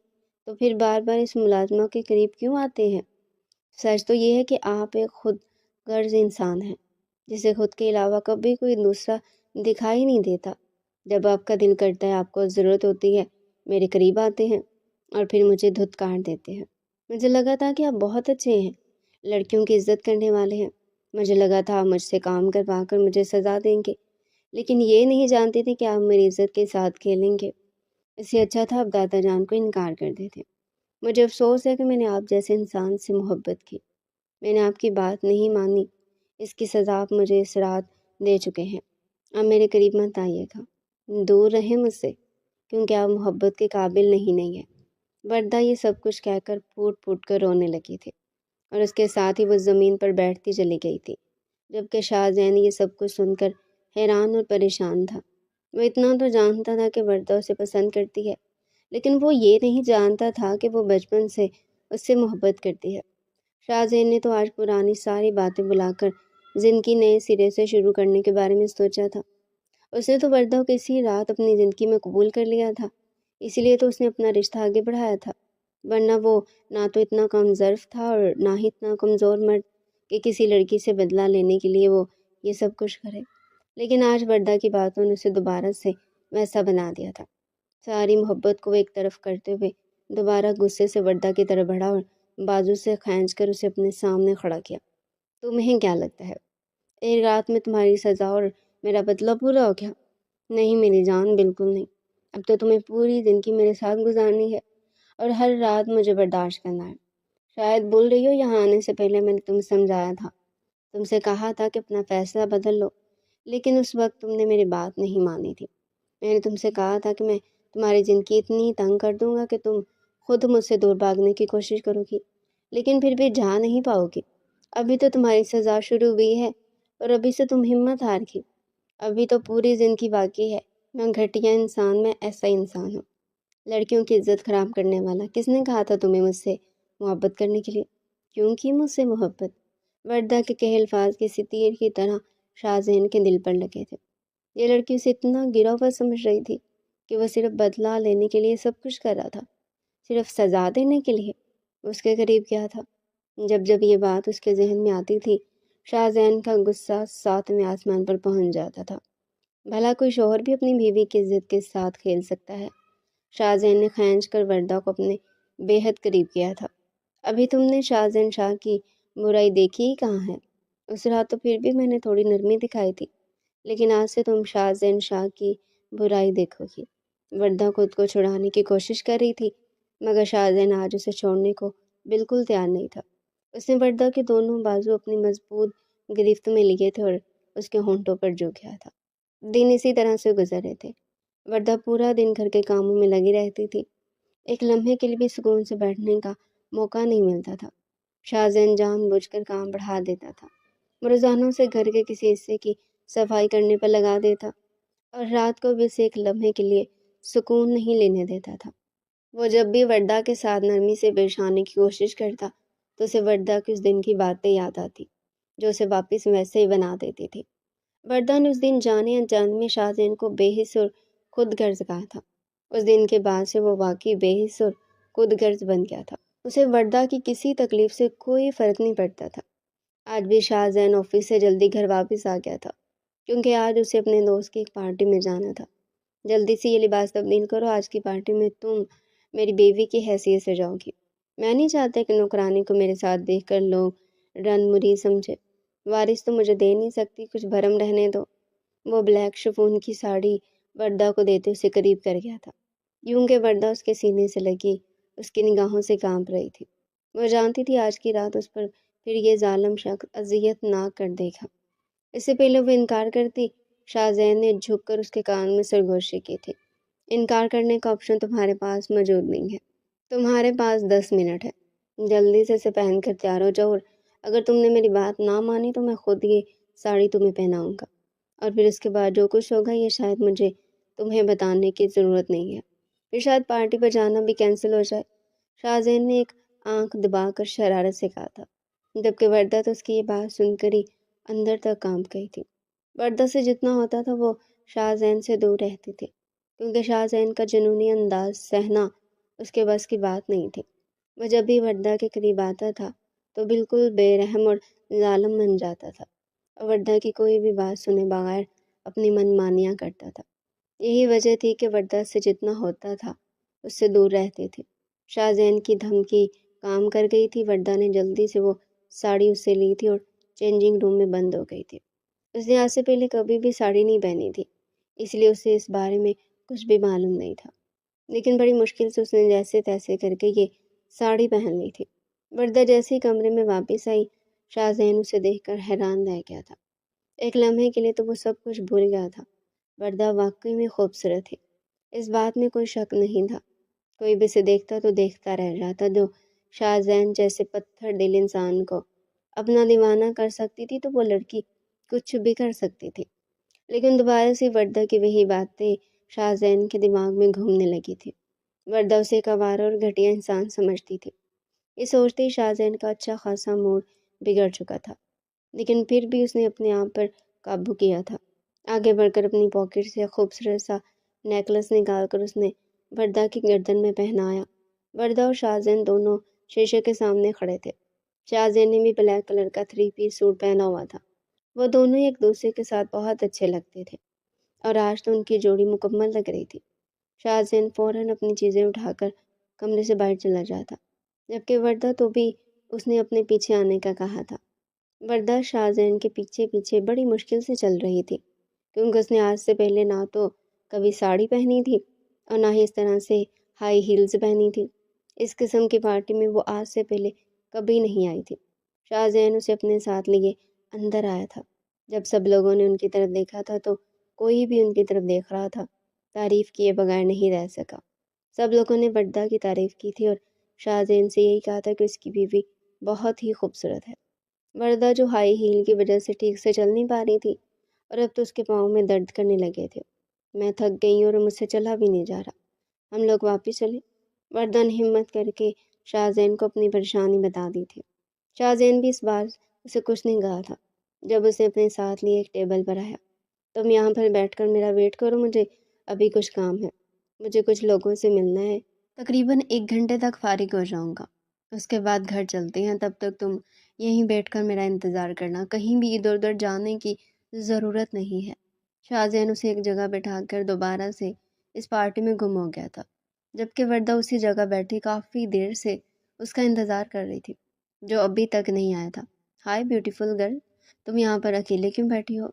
تو پھر بار بار اس ملازمہ کے قریب کیوں آتے ہیں؟ سچ تو یہ ہے کہ آپ ایک خود غرض انسان ہیں، جسے خود کے علاوہ کبھی کوئی دوسرا دکھائی نہیں دیتا۔ جب آپ کا دل کرتا ہے، آپ کو ضرورت ہوتی ہے، میرے قریب آتے ہیں اور پھر مجھے دھتکار دیتے ہیں۔ مجھے لگا تھا کہ آپ بہت اچھے ہیں، لڑکیوں کی عزت کرنے والے ہیں۔ مجھے لگا تھا آپ مجھ سے کام کروا کر مجھے سزا دیں گے، لیکن یہ نہیں جانتے تھے کہ آپ میری عزت کے ساتھ کھیلیں گے۔ اس سے اچھا تھا آپ دادا جان کو انکار کر دیتے۔ مجھے افسوس ہے کہ میں نے آپ جیسے انسان سے محبت کی۔ میں نے آپ کی بات نہیں مانی، اس کی سزا آپ مجھے اس رات دے چکے ہیں۔ آپ میرے قریب مت آئیے گا، دور رہیں مجھ سے، کیونکہ آپ محبت کے قابل نہیں ہیں۔ وردہ یہ سب کچھ کہہ کر پھوٹ پھوٹ کر رونے لگی تھی اور اس کے ساتھ ہی وہ زمین پر بیٹھتی چلی گئی تھی، جبکہ شاہزین یہ سب کچھ سن کر حیران اور پریشان تھا۔ وہ اتنا تو جانتا تھا کہ وردہ اسے پسند کرتی ہے، لیکن وہ یہ نہیں جانتا تھا کہ وہ بچپن سے اس سے محبت کرتی ہے۔ شاہزین نے تو آج پرانی ساری باتیں بلا کر زندگی نئے سرے سے شروع کرنے کے بارے میں سوچا تھا۔ اس نے تو وردہ کو اسی رات اپنی زندگی میں قبول کر لیا تھا، اسی لیے تو اس نے اپنا رشتہ آگے بڑھایا تھا، ورنہ وہ نہ تو اتنا کم ظرف تھا اور نہ ہی اتنا کمزور مرد کہ کسی لڑکی سے بدلہ لینے کے لیے وہ یہ سب کچھ کرے۔ لیکن آج وردہ کی باتوں نے اسے دوبارہ سے ویسا بنا دیا تھا۔ ساری محبت کو وہ ایک طرف کرتے ہوئے دوبارہ غصے سے وردہ کی طرف بڑھا اور بازو سے کھینچ کر اسے اپنے سامنے کھڑا کیا۔ تمہیں کیا لگتا ہے ایک رات میں تمہاری سزا اور میرا بدلہ پورا ہو گیا؟ نہیں میری جان، بالکل نہیں۔ اب تو تمہیں پوری زندگی میرے ساتھ گزارنی ہے اور ہر رات مجھے برداشت کرنا ہے۔ شاید بول رہی ہو یہاں آنے سے پہلے میں نے تمہیں سمجھایا تھا، تم سے کہا تھا کہ اپنا فیصلہ بدل لو، لیکن اس وقت تم نے میری بات نہیں مانی تھی۔ میں نے تم سے کہا تھا کہ میں تمہاری زندگی اتنی تنگ کر دوں گا کہ تم خود مجھ سے دور بھاگنے کی کوشش کرو گی، لیکن پھر بھی جا نہیں پاؤ گی۔ ابھی تو تمہاری سزا شروع ہوئی ہے اور ابھی سے تم ہمت ہار گئی، ابھی تو پوری زندگی باقی ہے۔ میں گھٹیا انسان، میں ایسا انسان ہوں، لڑکیوں کی عزت خراب کرنے والا۔ کس نے کہا تھا تمہیں مجھ سے محبت کرنے کے لیے؟ کیوں کی مجھ سے محبت؟ وردہ کے کہے الفاظ کسی تیر کی طرح شاہزین کے دل پر لگے تھے۔ یہ لڑکی اسے اتنا گرا ہوا سمجھ رہی تھی کہ وہ صرف بدلہ لینے کے لیے سب کچھ کر رہا تھا، صرف سزا دینے کے لیے اس کے قریب کیا تھا۔ جب جب یہ بات اس کے ذہن میں آتی تھی، شاہزین کا غصہ ساتویں آسمان پر پہنچ جاتا تھا۔ بھلا کوئی شوہر بھی اپنی بیوی کی عزت کے ساتھ کھیل سکتا ہے؟ شاہزین نے کھینچ کر وردہ کو اپنے بے حد قریب کیا تھا۔ ابھی تم نے شاہزین شاہ کی برائی دیکھی ہی کہاں ہے؟ اس رات تو پھر بھی میں نے تھوڑی نرمی دکھائی تھی، لیکن آج سے تم شاہزین شاہ کی برائی دیکھو گی۔ وردہ خود کو چھڑانے کی کوشش کر رہی تھی، مگر شاہزین آج اسے چھوڑنے کو بالکل تیار نہیں تھا۔ اس نے وردہ کے دونوں بازو اپنی مضبوط گرفت میں لیے تھے اور اس کے ہونٹوں پر جھک گیا تھا۔ دن اسی طرح سے گزر رہے تھے۔ وردہ پورا دن گھر کے کاموں میں لگی رہتی تھی، ایک لمحے کے لیے بھی سکون سے بیٹھنے کا موقع نہیں ملتا تھا۔ شاہزین جان بوجھ کر کام بڑھا دیتا تھا، روزانہ سے گھر کے کسی حصے کی صفائی کرنے پر لگا دیتا اور رات کو بھی اسے ایک لمحے کے لیے سکون نہیں لینے دیتا تھا۔ وہ جب بھی وردہ کے ساتھ نرمی سے پیش آنے کی کوشش کرتا تو اسے وردہ کی اس دن کی باتیں یاد آتی جو اسے واپس ویسے ہی بنا دیتی تھی۔ وردہ نے اس دن جانے انجانے میں شاہزین کو بے حس اور خود غرض کہا تھا۔ اس دن کے بعد سے وہ واقعی بے حس اور خود غرض بن گیا تھا۔ اسے وردہ کی کسی تکلیف سے کوئی فرق نہیں پڑتا تھا۔ آج بھی شاہزین آفس سے جلدی گھر واپس آ گیا تھا، کیونکہ آج اسے اپنے دوست کی ایک پارٹی میں جانا تھا۔ جلدی سے یہ لباس تبدیل کرو، آج کی پارٹی میں تم میری بیوی کی حیثیت سے جاؤ گی۔ میں نہیں چاہتا کہ نوکرانی کو میرے ساتھ دیکھ کر لوگ رن مرید سمجھے۔ وارث تو مجھے دے نہیں سکتی، کچھ بھرم رہنے دو۔ وہ بلیک شفون کی ساڑی وردہ کو دیتے اسے قریب کر گیا تھا، یوں کہ وردہ اس کے سینے سے لگی اس کی نگاہوں سے کانپ رہی تھی۔ وہ جانتی تھی آج کی رات اس پر پھر یہ ظالم شخص اذیت نہ کر دے گا۔ اس سے پہلے وہ انکار کرتی، شاہزین نے جھک کر اس کے کان میں سرگوشی کی تھی۔ انکار کرنے کا آپشن تمہارے پاس موجود نہیں ہے، تمہارے پاس 10 منٹ ہے، جلدی سے اسے پہن کر تیار ہو جاؤ، اور اگر تم نے میری بات نہ مانی تو میں خود یہ ساڑی تمہیں پہناؤں گا، اور پھر اس کے بعد جو کچھ ہوگا یہ شاید مجھے تمہیں بتانے کی ضرورت نہیں ہے، پھر شاید پارٹی پر جانا بھی کینسل ہو جائے۔ شاہزین نے ایک آنکھ دبا کر شرارت سے کہا تھا، جبکہ وردہ تو اس کی یہ بات سن کر ہی اندر تک کانپ گئی تھی۔ وردہ سے جتنا ہوتا تھا وہ شاہزین سے دور رہتی تھی، کیونکہ شاہزین کا جنونی انداز سہنا اس کے بس کی بات نہیں تھی۔ وہ جب بھی وردہ کے قریب آتا تھا تو بالکل بے رحم اور ظالم بن جاتا تھا، اور وردہ کی کوئی بھی بات سنے بغیر اپنی من مانیاں کرتا تھا۔ یہی وجہ تھی کہ وردہ سے جتنا ہوتا تھا اس سے دور رہتی تھی۔ شاہزین کی دھمکی کام کر گئی تھی۔ وردہ نے جلدی سے وہ ساڑی اس سے لی تھی اور چینجنگ روم میں بند ہو گئی تھی۔ اس نے آج سے پہلے کبھی بھی ساڑی نہیں پہنی تھی، اس لیے اسے اس بارے میں کچھ بھی معلوم نہیں تھا، لیکن بڑی مشکل سے اس نے جیسے تیسے کر کے یہ ساڑی پہن لی تھی۔ وردہ جیسے ہی کمرے میں واپس آئی، شاہزین اسے دیکھ کر حیران رہ گیا تھا۔ ایک لمحے کے لیے تو وہ سب کچھ بھول گیا تھا۔ وردہ واقعی میں خوبصورت تھی، اس بات میں کوئی شک نہیں تھا۔ کوئی بھی اسے دیکھتا تو دیکھتا رہ جاتا۔ جو شاہزین جیسے پتھر دل انسان کو اپنا دیوانہ کر سکتی تھی تو وہ لڑکی کچھ بھی کر سکتی تھی۔ لیکن دوبارہ سے وردہ کی وہی باتیں شاہزین کے دماغ میں گھومنے لگی تھی۔ وردہ اسے ایک آوارہ اور گھٹیا انسان سمجھتی تھی۔ یہ سوچتے ہی شاہزین کا اچھا خاصا موڈ بگڑ چکا تھا، لیکن پھر بھی اس نے اپنے آپ پر قابو کیا تھا۔ آگے بڑھ کر اپنی پاکٹ سے خوبصورت سا نیکلس نکال کر اس نے وردہ کی گردن میں پہنایا۔ وردہ اور شاہزین دونوں شیشے کے سامنے کھڑے تھے۔ شاہزین نے بھی بلیک کلر کا 3 پیس سوٹ پہنا ہوا تھا۔ وہ دونوں ایک دوسرے کے ساتھ بہت اچھے لگتے تھے، اور آج تو ان کی جوڑی مکمل لگ رہی تھی۔ شاہزین فوراً اپنی چیزیں اٹھا کر کمرے سے باہر چلا جاتا، جبکہ وردہ تو بھی اس نے اپنے پیچھے آنے کا کہا تھا۔ وردہ شاہزین کے پیچھے پیچھے بڑی مشکل سے چل رہی تھی، کیونکہ اس نے آج سے پہلے نہ تو کبھی ساڑی پہنی تھی اور نہ ہی اس طرح سے ہائی ہیلز پہنی تھی۔ اس قسم کی پارٹی میں وہ آج سے پہلے کبھی نہیں آئی تھی۔ شاہزین اسے اپنے ساتھ لیے اندر آیا تھا۔ جب سب لوگوں نے ان کی طرف دیکھا تھا تو کوئی بھی ان کی طرف دیکھ رہا تھا، تعریف کیے بغیر نہیں رہ سکا۔ سب لوگوں نے وردہ کی تعریف کی تھی اور شاہزین سے یہی کہا تھا کہ اس کی بیوی بہت ہی خوبصورت ہے۔ وردہ جو ہائی ہیل کی وجہ سے ٹھیک سے چل نہیں پا رہی تھی، اور اب تو اس کے پاؤں میں درد کرنے لگے تھے۔ میں تھک گئی اور مجھ سے چلا بھی نہیں جا رہا، ہم لوگ واپس چلے؟ وردہ نے ہمت کر کے شاہزین کو اپنی پریشانی بتا دی تھی۔ شاہزین بھی اس بار اسے کچھ نہیں کہا تھا۔ جب اسے اپنے ساتھ لیے ایک ٹیبل پر آیا، تم یہاں پر بیٹھ کر میرا ویٹ کرو، مجھے ابھی کچھ کام ہے، مجھے کچھ لوگوں سے ملنا ہے، تقریباً 1 گھنٹے تک فارغ ہو جاؤں گا، اس کے بعد گھر چلتے ہیں، تب تک تم یہیں بیٹھ کر میرا انتظار کرنا، کہیں بھی ادھر ادھر جانے کی ضرورت نہیں ہے۔ شاہزین اسے ایک جگہ بٹھا کر دوبارہ سے اس پارٹی میں گم ہو گیا تھا، جبکہ وردہ اسی جگہ بیٹھی کافی دیر سے اس کا انتظار کر رہی تھی، جو ابھی تک نہیں آیا تھا۔ ہائے بیوٹیفل گرل، تم یہاں پر اکیلے کیوں بیٹھی ہو؟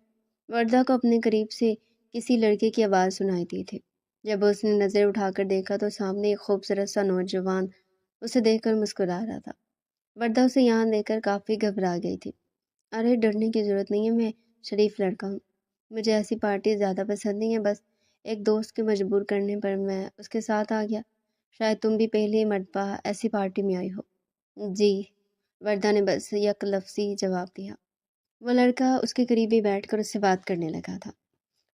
وردہ کو اپنے قریب سے کسی لڑکے کی آواز سنائی دی تھی۔ جب اس نے نظر اٹھا کر دیکھا تو سامنے ایک خوبصورت سا نوجوان اسے دیکھ کر مسکرا رہا تھا۔ وردہ اسے یہاں دیکھ کر کافی گھبرا گئی تھی۔ ارے ڈرنے کی ضرورت نہیں ہے، میں شریف لڑکا ہوں، مجھے ایسی پارٹی زیادہ پسند نہیں ہے، بس ایک دوست کے مجبور کرنے پر میں اس کے ساتھ آ گیا، شاید تم بھی پہلی مرتبہ ایسی پارٹی میں آئی ہو۔ جی، وردہ نے بس یک لفظی جواب دیا۔ وہ لڑکا اس کے قریب ہی بیٹھ کر اس سے بات کرنے لگا تھا۔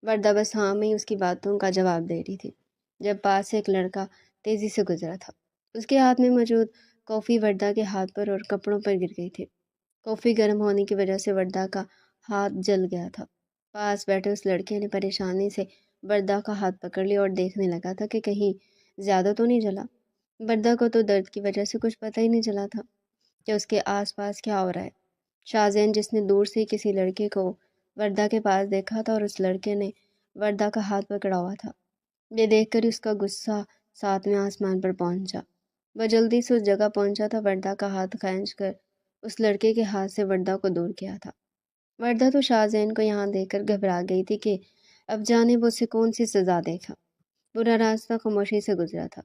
وردہ بس ہاں میں اس کی باتوں کا جواب دے رہی تھی جب پاس سے ایک لڑکا تیزی سے گزرا تھا۔ اس کے ہاتھ میں موجود کافی وردہ کے ہاتھ پر اور کپڑوں پر گر گئی تھی۔ کافی گرم ہونے کی وجہ سے وردہ کا ہاتھ جل گیا تھا۔ پاس بیٹھے اس لڑکے نے پریشانی سے وردہ کا ہاتھ پکڑ لیا اور دیکھنے لگا تھا کہ کہیں زیادہ تو نہیں جلا۔ وردہ کو تو درد کی وجہ سے کچھ پتہ ہی نہیں چلا تھا کہ اس کے آس پاس کیا ہو رہا ہے۔ شاہزین جس نے دور سے کسی لڑکے کو وردہ کے پاس دیکھا تھا اور اس لڑکے نے وردہ کا ہاتھ پکڑا ہوا تھا، یہ دیکھ کر اس کا غصہ 7ویں آسمان پر پہنچا۔ وہ جلدی سے اس جگہ پہنچا تھا، وردہ کا ہاتھ کھینچ کر اس لڑکے کے ہاتھ سے وردہ کو دور کیا تھا۔ وردہ تو شاہزین کو یہاں دیکھ کر گھبرا گئی تھی کہ اب جانے وہ اسے کون سی سزا دے گا۔ پورا راستہ خاموشی سے گزرا تھا۔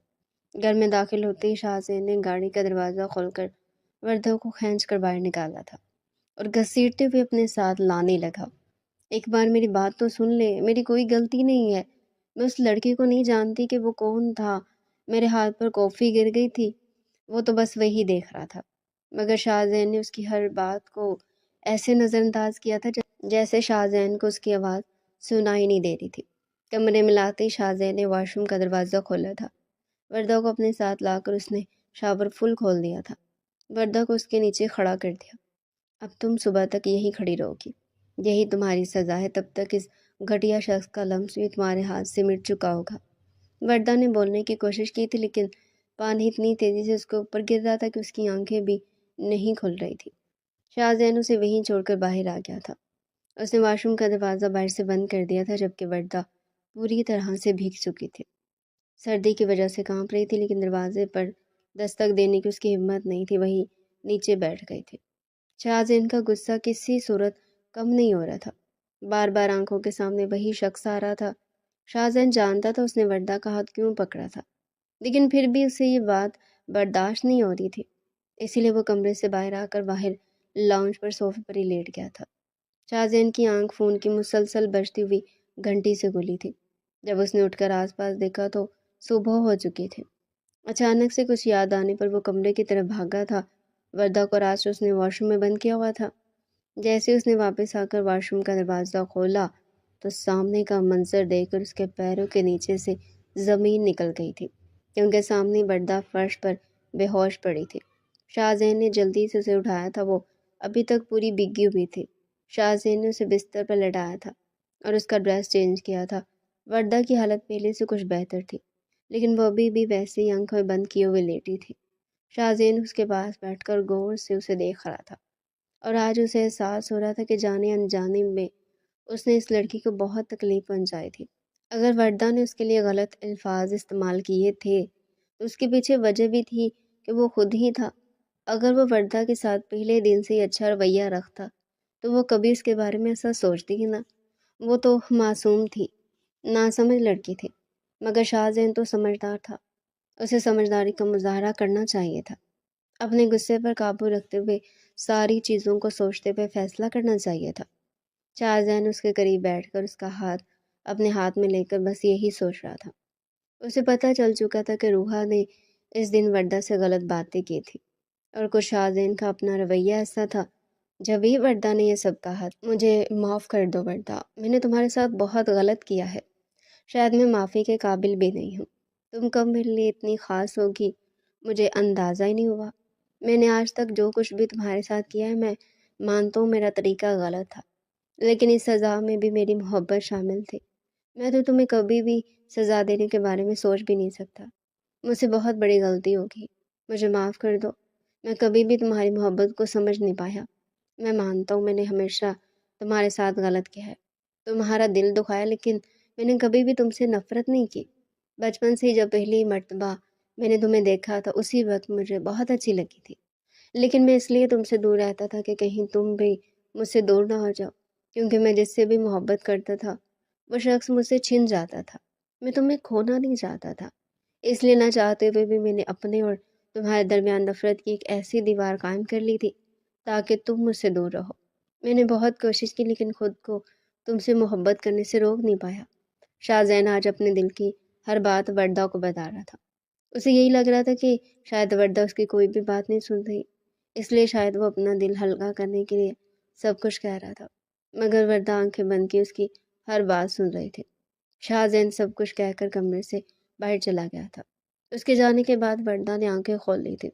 گھر میں داخل ہوتے ہی شاہزین نے گاڑی کا دروازہ کھول کر وردہ کو کھینچ کر باہر نکالا تھا اور گھسیٹتے ہوئے اپنے ساتھ لانے لگا۔ ایک بار میری بات تو سن لے، میری کوئی غلطی نہیں ہے، میں اس لڑکے کو نہیں جانتی کہ وہ کون تھا، میرے ہاتھ پر کافی گر گئی تھی، وہ تو بس وہی دیکھ رہا تھا۔ مگر شاہزین نے اس کی ہر بات کو ایسے نظر انداز کیا تھا جیسے شاہزین کو اس کی آواز سنائی نہیں دے رہی تھی۔ کمرے میں لاتے ہی شاہزین نے واش روم کا دروازہ کھولا تھا۔ وردہ کو اپنے ساتھ لا کر اس نے شاور فل کھول دیا تھا، وردہ کو اس کے نیچے کھڑا کر دیا۔ اب تم صبح تک یہیں کھڑی رہو گی، یہی تمہاری سزا ہے، تب تک اس گھٹیا شخص کا لمس بھی تمہارے ہاتھ سے مٹ چکا ہوگا۔ وردہ نے بولنے کی کوشش کی تھی لیکن پانی اتنی تیزی سے اس کے اوپر گر رہا تھا کہ اس کی آنکھیں بھی نہیں کھل رہی تھی۔ شاہزین اسے وہیں چھوڑ کر باہر آ گیا تھا۔ اس نے واش روم کا دروازہ باہر سے بند کر دیا تھا جبکہ وردہ پوری طرح سے بھیگ چکی تھی، سردی کی وجہ سے کانپ رہی تھی، لیکن دروازے پر دستک دینے کی اس کی ہمت نہیں تھی، وہیں نیچے بیٹھ گئی تھی۔ شاہزین کا غصہ کسی صورت کم نہیں ہو رہا تھا، بار بار آنکھوں کے سامنے وہی شخص آ رہا تھا۔ شاہزین جانتا تھا اس نے وردہ کا ہاتھ کیوں پکڑا تھا، لیکن پھر بھی اسے یہ بات برداشت نہیں ہو رہی تھی، اسی لیے وہ کمرے سے باہر آ کر باہر لاؤنج پر صوفے پر ہی لیٹ گیا تھا۔ شاہزین کی آنکھ فون کی مسلسل بجتی ہوئی گھنٹی سے کھلی تھی۔ جب اس نے اٹھ کر آس پاس دیکھا تو صبح ہو چکی تھی۔ اچانک سے کچھ یاد آنے پر وہ کمرے کی طرف بھاگا تھا۔ وردہ کو رات اس نے واش روم میں بند کیا ہوا تھا۔ جیسے اس نے واپس آ کر واش روم کا دروازہ کھولا تو سامنے کا منظر دیکھ کر اس کے پیروں کے نیچے سے زمین نکل گئی تھی، کیونکہ سامنے وردہ فرش پر بے ہوش پڑی تھی۔ شاہزین نے جلدی سے اسے اٹھایا تھا، وہ ابھی تک پوری بھیگی ہوئی تھی۔ شاہزین نے اسے بستر پر لٹایا تھا اور اس کا ڈریس چینج کیا تھا۔ وردہ کی حالت پہلے سے کچھ بہتر تھی، لیکن وہ ابھی بھی ویسے ہی آنکھیں بند کیے ہوئے لیٹی تھی۔ شاہزین اس کے پاس بیٹھ کر غور سے اسے دیکھ رہا تھا اور آج اسے احساس ہو رہا تھا کہ جانے انجانے میں اس نے اس لڑکی کو بہت تکلیف پہنچائی تھی۔ اگر وردہ نے اس کے لیے غلط الفاظ استعمال کیے تھے تو اس کے پیچھے وجہ بھی تھی کہ وہ خود ہی تھا۔ اگر وہ وردہ کے ساتھ پہلے دن سے ہی اچھا رویہ رکھتا تو وہ کبھی اس کے بارے میں ایسا سوچتی ہی نہ۔ وہ تو معصوم تھی، ناسمجھ لڑکی تھی، مگر شاہزین تو سمجھدار تھا، اسے سمجھداری کا مظاہرہ کرنا چاہیے تھا۔ اپنے غصے پر قابو رکھتے ہوئے ساری چیزوں کو سوچتے ہوئے فیصلہ کرنا چاہیے تھا۔ شاہزین اس کے قریب بیٹھ کر اس کا ہاتھ اپنے ہاتھ میں لے کر بس یہی سوچ رہا تھا۔ اسے پتہ چل چکا تھا کہ روحا نے اس دن وردہ سے غلط باتیں کی تھی اور کچھ شاہزین کا اپنا رویہ ایسا تھا۔ جب ہی وردہ نے یہ سب کہا، مجھے معاف کر دو وردہ، میں نے تمہارے ساتھ بہت غلط کیا ہے، شاید میں معافی کے قابل بھی نہیں ہوں، تم کب میرے لیے اتنی خاص ہوگی مجھے اندازہ ہی نہیں ہوا۔ میں نے آج تک جو کچھ بھی تمہارے ساتھ کیا ہے، میں مانتا ہوں میرا طریقہ غلط تھا، لیکن اس سزا میں بھی میری محبت شامل تھی۔ میں تو تمہیں کبھی بھی سزا دینے کے بارے میں سوچ بھی نہیں سکتا۔ مجھ سے بہت بڑی غلطی ہوگی، مجھے معاف کر دو۔ میں کبھی بھی تمہاری محبت کو سمجھ نہیں پایا۔ میں مانتا ہوں میں نے ہمیشہ تمہارے ساتھ غلط کیا ہے، تمہارا دل دکھایا، لیکن میں نے کبھی بھی تم سے نفرت نہیں کی۔ بچپن سے ہی جب پہلی مرتبہ میں نے تمہیں دیکھا تھا، اسی وقت مجھے بہت اچھی لگی تھی، لیکن میں اس لیے تم سے دور رہتا تھا کہ کہیں تم بھی مجھ سے دور نہ ہو جاؤ، کیونکہ میں جس سے بھی محبت کرتا تھا وہ شخص مجھ سے چھن جاتا تھا۔ میں تمہیں کھونا نہیں چاہتا تھا، اس لیے نہ چاہتے ہوئے بھی میں نے اپنے اور تمہارے درمیان نفرت کی ایک ایسی دیوار قائم کر لی تھی تاکہ تم مجھ سے دور رہو۔ میں نے بہت کوشش کی، لیکن خود کو تم سے محبت کرنے سے روک نہیں پایا۔ شاہزین آج اپنے دل کی ہر بات وردہ کو بتا رہا تھا۔ اسے یہی لگ رہا تھا کہ شاید وردہ اس کی کوئی بھی بات نہیں سن رہی، اس لیے شاید وہ اپنا دل ہلکا کرنے کے لیے سب کچھ کہہ رہا تھا، مگر وردہ آنکھیں بند کی اس کی ہر بات سن رہی تھی۔ شاہزین سب کچھ کہہ کر کمرے سے باہر چلا گیا تھا۔ اس کے جانے کے بعد وردہ نے آنکھیں کھول لی تھی۔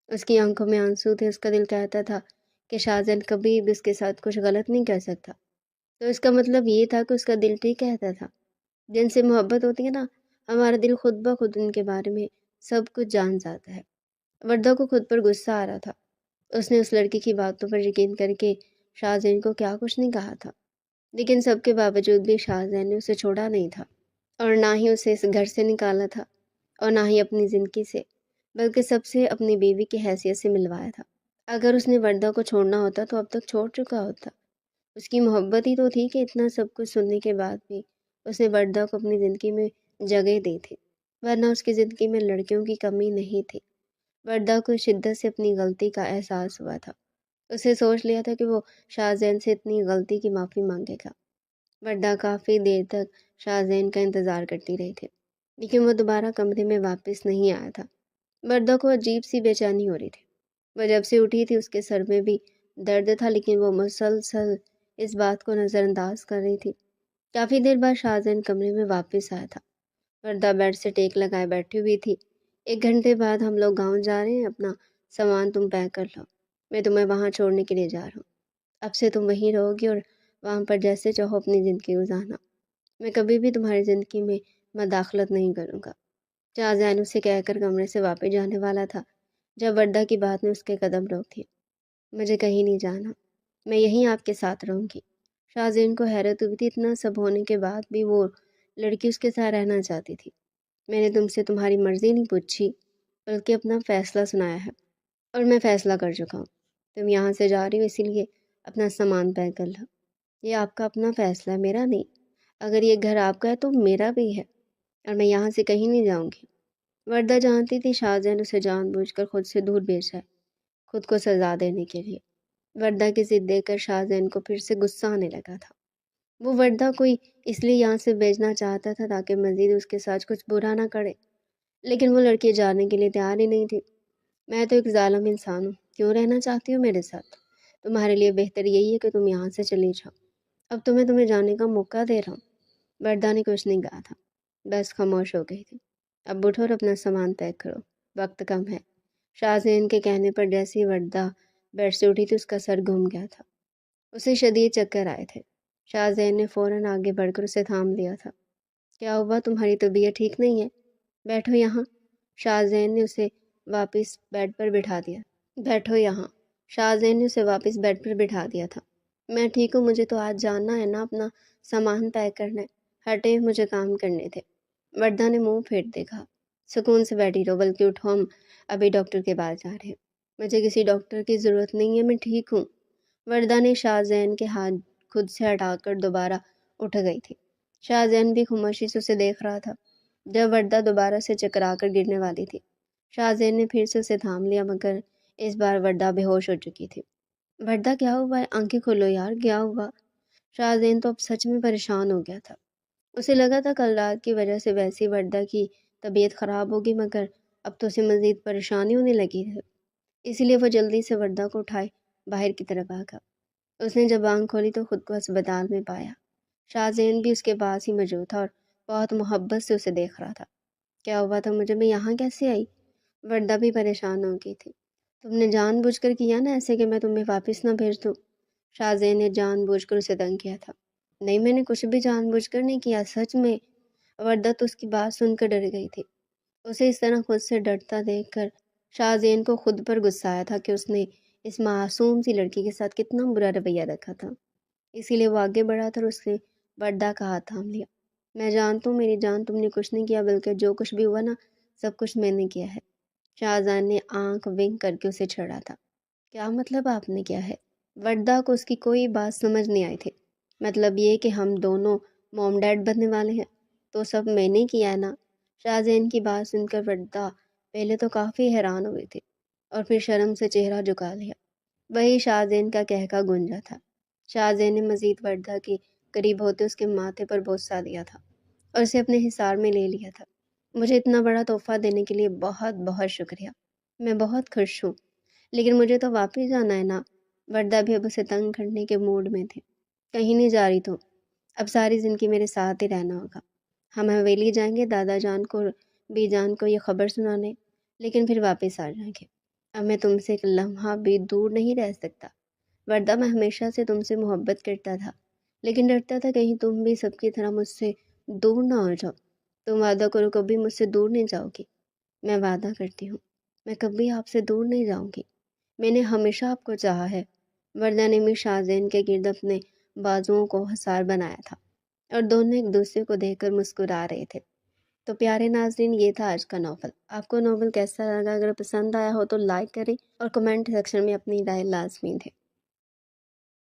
اس کی آنکھوں میں آنسو تھے۔ اس کا دل کہتا تھا کہ شاہزین کبھی بھی اس کے ساتھ کچھ غلط نہیں کر سکتا۔ تو اس کا مطلب یہ تھا کہ اس کا دل ٹھیک کہتا تھا۔ جن سے محبت ہوتی ہے نا، ہمارا دل خود بخود ان کے بارے میں سب کچھ جان جاتا ہے۔ وردہ کو خود پر غصہ آ رہا تھا۔ اس نے اس لڑکی کی باتوں پر یقین کر کے شاہزین کو کیا کچھ نہیں کہا تھا، لیکن سب کے باوجود بھی شاہزین نے اسے چھوڑا نہیں تھا، اور نہ ہی اسے اس گھر سے نکالا تھا، اور نہ ہی اپنی زندگی سے، بلکہ سب سے اپنی بیوی کی حیثیت سے ملوایا تھا۔ اگر اس نے وردہ کو چھوڑنا ہوتا تو اب تک چھوڑ چکا ہوتا۔ اس کی محبت ہی تو تھی کہ اتنا سب کچھ سننے کے بعد بھی اس نے وردہ کو اپنی زندگی میں جگہ دی تھی، ورنہ اس کی زندگی میں لڑکیوں کی کمی نہیں تھی۔ وردہ کو شدت سے اپنی غلطی کا احساس ہوا تھا۔ اسے سوچ لیا تھا کہ وہ شاہزین سے اتنی غلطی کی معافی مانگے گا۔ وردہ کافی دیر تک شاہزین کا انتظار کرتی رہی تھی، لیکن وہ دوبارہ کمرے میں واپس نہیں آیا تھا۔ وردہ کو عجیب سی بے چینی ہو رہی تھی۔ وہ جب سے اٹھی تھی اس کے سر میں بھی درد تھا، لیکن وہ مسلسل اس بات کو نظر انداز کر رہی تھی۔ کافی دیر بعد شاہزین کمرے میں واپس آیا تھا۔ وردہ بیڈ سے ٹیک لگائے بیٹھی ہوئی تھی۔ 1 گھنٹے بعد ہم لوگ گاؤں جا رہے ہیں، اپنا سامان تم پیک کر لو، میں تمہیں وہاں چھوڑنے کے لیے جا رہا ہوں۔ اب سے تم وہیں رہو گی اور وہاں پر جیسے چاہو اپنی زندگی گزارنا، میں کبھی بھی تمہاری زندگی میں مداخلت نہیں کروں گا۔ شاہزین اسے کہہ کر کمرے سے واپس جانے والا تھا جب وردہ کی بات نے اس کے قدم روک دیے۔ مجھے کہیں نہیں جانا، میں یہیں آپ کے ساتھ رہوں گی۔ شاہزین کو حیرت ہوئی تھی، اتنا سب ہونے کے بعد بھی وہ لڑکی اس کے ساتھ رہنا چاہتی تھی۔ میں نے تم سے تمہاری مرضی نہیں پوچھی، بلکہ اپنا فیصلہ سنایا ہے، اور میں فیصلہ کر چکا ہوں۔ تم یہاں سے جا رہی ہو، اسی لیے اپنا سامان پیک کر لو۔ یہ آپ کا اپنا فیصلہ ہے، میرا نہیں۔ اگر یہ گھر آپ کا ہے تو میرا بھی ہے، اور میں یہاں سے کہیں نہیں جاؤں گی۔ وردہ جانتی تھی شاہزین اسے جان بوجھ کر خود سے دور بھیج ہے، خود کو سزا دینے کے لیے۔ وردہ کی ضد دیکھ کر شاہزین کو پھر سے غصہ آنے لگا تھا۔ وہ وردہ کوئی اس لیے یہاں سے بھیجنا چاہتا تھا تاکہ مزید اس کے ساتھ کچھ برا نہ کرے، لیکن وہ لڑکی جانے کے لیے تیار ہی نہیں تھی۔ میں تو ایک ظالم انسان ہوں، کیوں رہنا چاہتی ہو میرے ساتھ؟ تمہارے لیے بہتر یہی ہے کہ تم یہاں سے چلی جاؤ۔ اب تمہیں جانے کا موقع دے رہا ہوں۔ وردہ نے کچھ نہیں کہا تھا، بس خاموش ہو گئی تھی۔ اب اٹھو اور اپنا سامان پیک کرو، وقت کم ہے۔ شاہزین کے کہنے پر جیسے ہی وردہ بیڈ سے اٹھی تھی اس کا سر گھوم گیا تھا، اسے شدید چکر آئے تھے۔ شاہزین نے فوراً آگے بڑھ کر اسے تھام لیا تھا۔ کیا ہوا، تمہاری طبیعت ٹھیک نہیں ہے؟ بیٹھو یہاں۔ شاہزین نے اسے واپس بیڈ پر بٹھا دیا۔ بیٹھو یہاں۔ شاہزین نے اسے واپس بیڈ پر بٹھا دیا تھا۔ میں ٹھیک ہوں، مجھے تو آج جانا ہے نا، اپنا سامان پیک کرنا ہے، ہٹے مجھے کام کرنے تھے۔ وردہ نے منہ پھیر دیکھا۔ سکون سے بیٹھی رہو، بلکہ اٹھو، ہم ابھی ڈاکٹر کے پاس جا رہے ہیں۔ مجھے کسی ڈاکٹر کی ضرورت نہیں ہے، میں ٹھیک ہوں۔ وردہ نے شاہزین کے ہاتھ خود سے ہٹا کر دوبارہ اٹھ گئی تھی۔ شاہزین بھی خاموشی سے اسے دیکھ رہا تھا۔ جب وردہ دوبارہ سے چکرا کر گرنے والی تھی، شاہزین نے پھر سے اسے تھام لیا، مگر اس بار وردہ بے ہوش ہو چکی تھی۔ وردہ کیا ہوا ہے؟ آنکھیں کھولو یار، کیا ہوا؟ شاہزین تو اب سچ میں پریشان ہو گیا تھا۔ اسے لگا تھا کل رات کی وجہ سے ویسی وردہ کی طبیعت خراب ہوگی، مگر اب تو اسے مزید پریشانی ہونے لگی ہے۔ اسی لیے وہ جلدی سے وردہ کو اٹھائے باہر کی طرف آگا۔ اس نے جب آنکھ کھولی تو خود کو اسپتال میں پایا۔ شاہزین بھی اس کے پاس ہی موجود تھا اور بہت محبت سے اسے دیکھ رہا تھا۔ کیا ہوا تھا مجھے؟ میں یہاں کیسے آئی؟ وردہ بھی پریشان ہو گئی تھی۔ تم نے جان بوجھ کر کیا نا ایسے کہ میں تمہیں واپس نہ بھیج دوں؟ شاہزین نے جان بوجھ کر اسے تنگ کیا تھا۔ نہیں، میں نے کچھ بھی جان بوجھ کر نہیں کیا، سچ میں۔ وردہ تو اس کی بات سن کر ڈر گئی تھی۔ اسے اس طرح خود سے ڈرتا دیکھ کر شاہزین کو خود پر غصہ آیا تھا کہ اس نے اس معصوم سی لڑکی کے ساتھ کتنا برا رویہ رکھا تھا۔ اسی لیے وہ آگے بڑھا تھا اور اس نے وردہ کا ہاتھ تھام لیا۔ میں جانتا ہوں میری جان، تم نے کچھ نہیں کیا، بلکہ جو کچھ بھی ہوا نا سب کچھ میں نے کیا ہے۔ شاہزان نے آنکھ ونک کر کے اسے چھڑا تھا۔ کیا مطلب آپ نے کیا ہے؟ وردہ کو اس کی کوئی بات سمجھ نہیں آئی تھی۔ مطلب یہ کہ ہم دونوں موم ڈیڈ بننے والے ہیں، تو سب میں نے کیا ہے نا؟ شاہزین کی بات سن کر وردہ پہلے تو کافی حیران ہوئی تھی اور پھر شرم سے چہرہ جھکا لیا۔ وہی شاہزین کا کہکا گونجا تھا۔ شاہزین نے مزید وردہ کے قریب ہوتے اس کے ماتھے پر بوسہ دیا تھا اور اسے اپنے حصار میں لے لیا تھا۔ مجھے اتنا بڑا تحفہ دینے کے لیے بہت بہت شکریہ، میں بہت خوش ہوں، لیکن مجھے تو واپس جانا ہے نا۔ وردہ بھی اب اسے تنگ کرنے کے موڈ میں تھی۔ کہیں نہیں جا رہی تو اب ساری زندگی میرے ساتھ ہی رہنا ہوگا۔ ہم حویلی جائیں گے دادا جان کو بی جان کو یہ خبر سنانے، لیکن پھر واپس آ جائیں گے۔ اب میں تم سے ایک لمحہ بھی دور نہیں رہ سکتا۔ وردہ، میں ہمیشہ سے تم سے محبت کرتا تھا، لیکن ڈرتا تھا کہیں تم بھی سب کی طرح مجھ سے دور نہ ہو جاؤ۔ تم وعدہ کرو کبھی مجھ سے دور نہیں جاؤ گی۔ میں وعدہ کرتی ہوں، میں کبھی آپ سے دور نہیں جاؤں گی۔ میں نے ہمیشہ آپ کو چاہا ہے۔ وردہ نے بھی شاہزین کے گرد اپنے بازوؤں کو حصار بنایا تھا اور دونوں ایک دوسرے کو دیکھ کر مسکرا رہے تھے۔ تو پیارے ناظرین، یہ تھا آج کا ناول۔ آپ کو ناول کیسا لگا؟ اگر پسند آیا ہو تو لائک کریں اور کمنٹ سیکشن میں اپنی رائے لازمی دیں۔